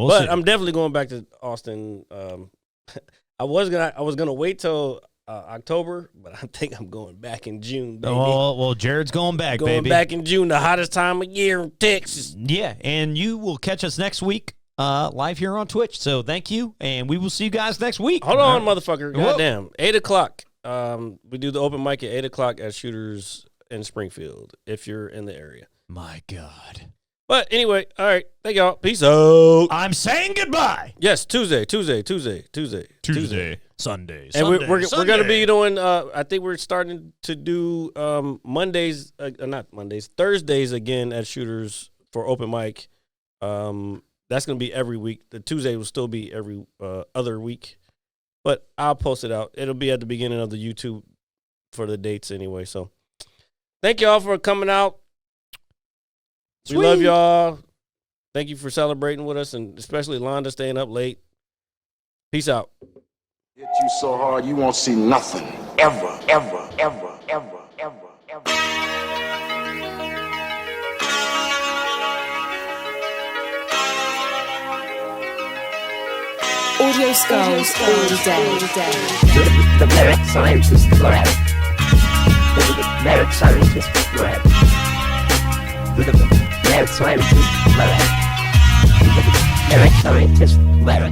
But see. I'm definitely going back to Austin. I was gonna wait till October, but I think I'm going back in June, baby. Oh, well, Jared's going back, Going baby. back in June, the hottest time of year in Texas. Yeah, and you will catch us next week live here on Twitch. So thank you, and we will see you guys next week. Hold on, motherfucker. Whoa. Goddamn. 8 o'clock. We do the open mic at 8 o'clock at Shooters in Springfield, if you're in the area. My God. But anyway, all right. Thank y'all. Peace out. I'm saying goodbye. Yes, Tuesday. Sunday. And we're going to be doing, I think we're starting to do Thursdays again at Shooters for open mic. That's going to be every week. The Tuesday will still be every other week. But I'll post it out. It'll be at the beginning of the YouTube for the dates anyway. So thank y'all for coming out. Sweet. We love y'all. Thank you for celebrating with us, and especially Londa staying up late. Peace out. Hit you so hard you won't see nothing. Ever. Audio skulls all day. The Merit Scientist Lab. The Merit Scientist Lab. The Merit Scientist Lab. The Merit Scientist Lab.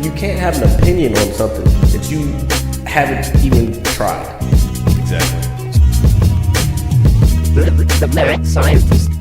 You can't have an opinion on something that you haven't even tried. The Merit Scientist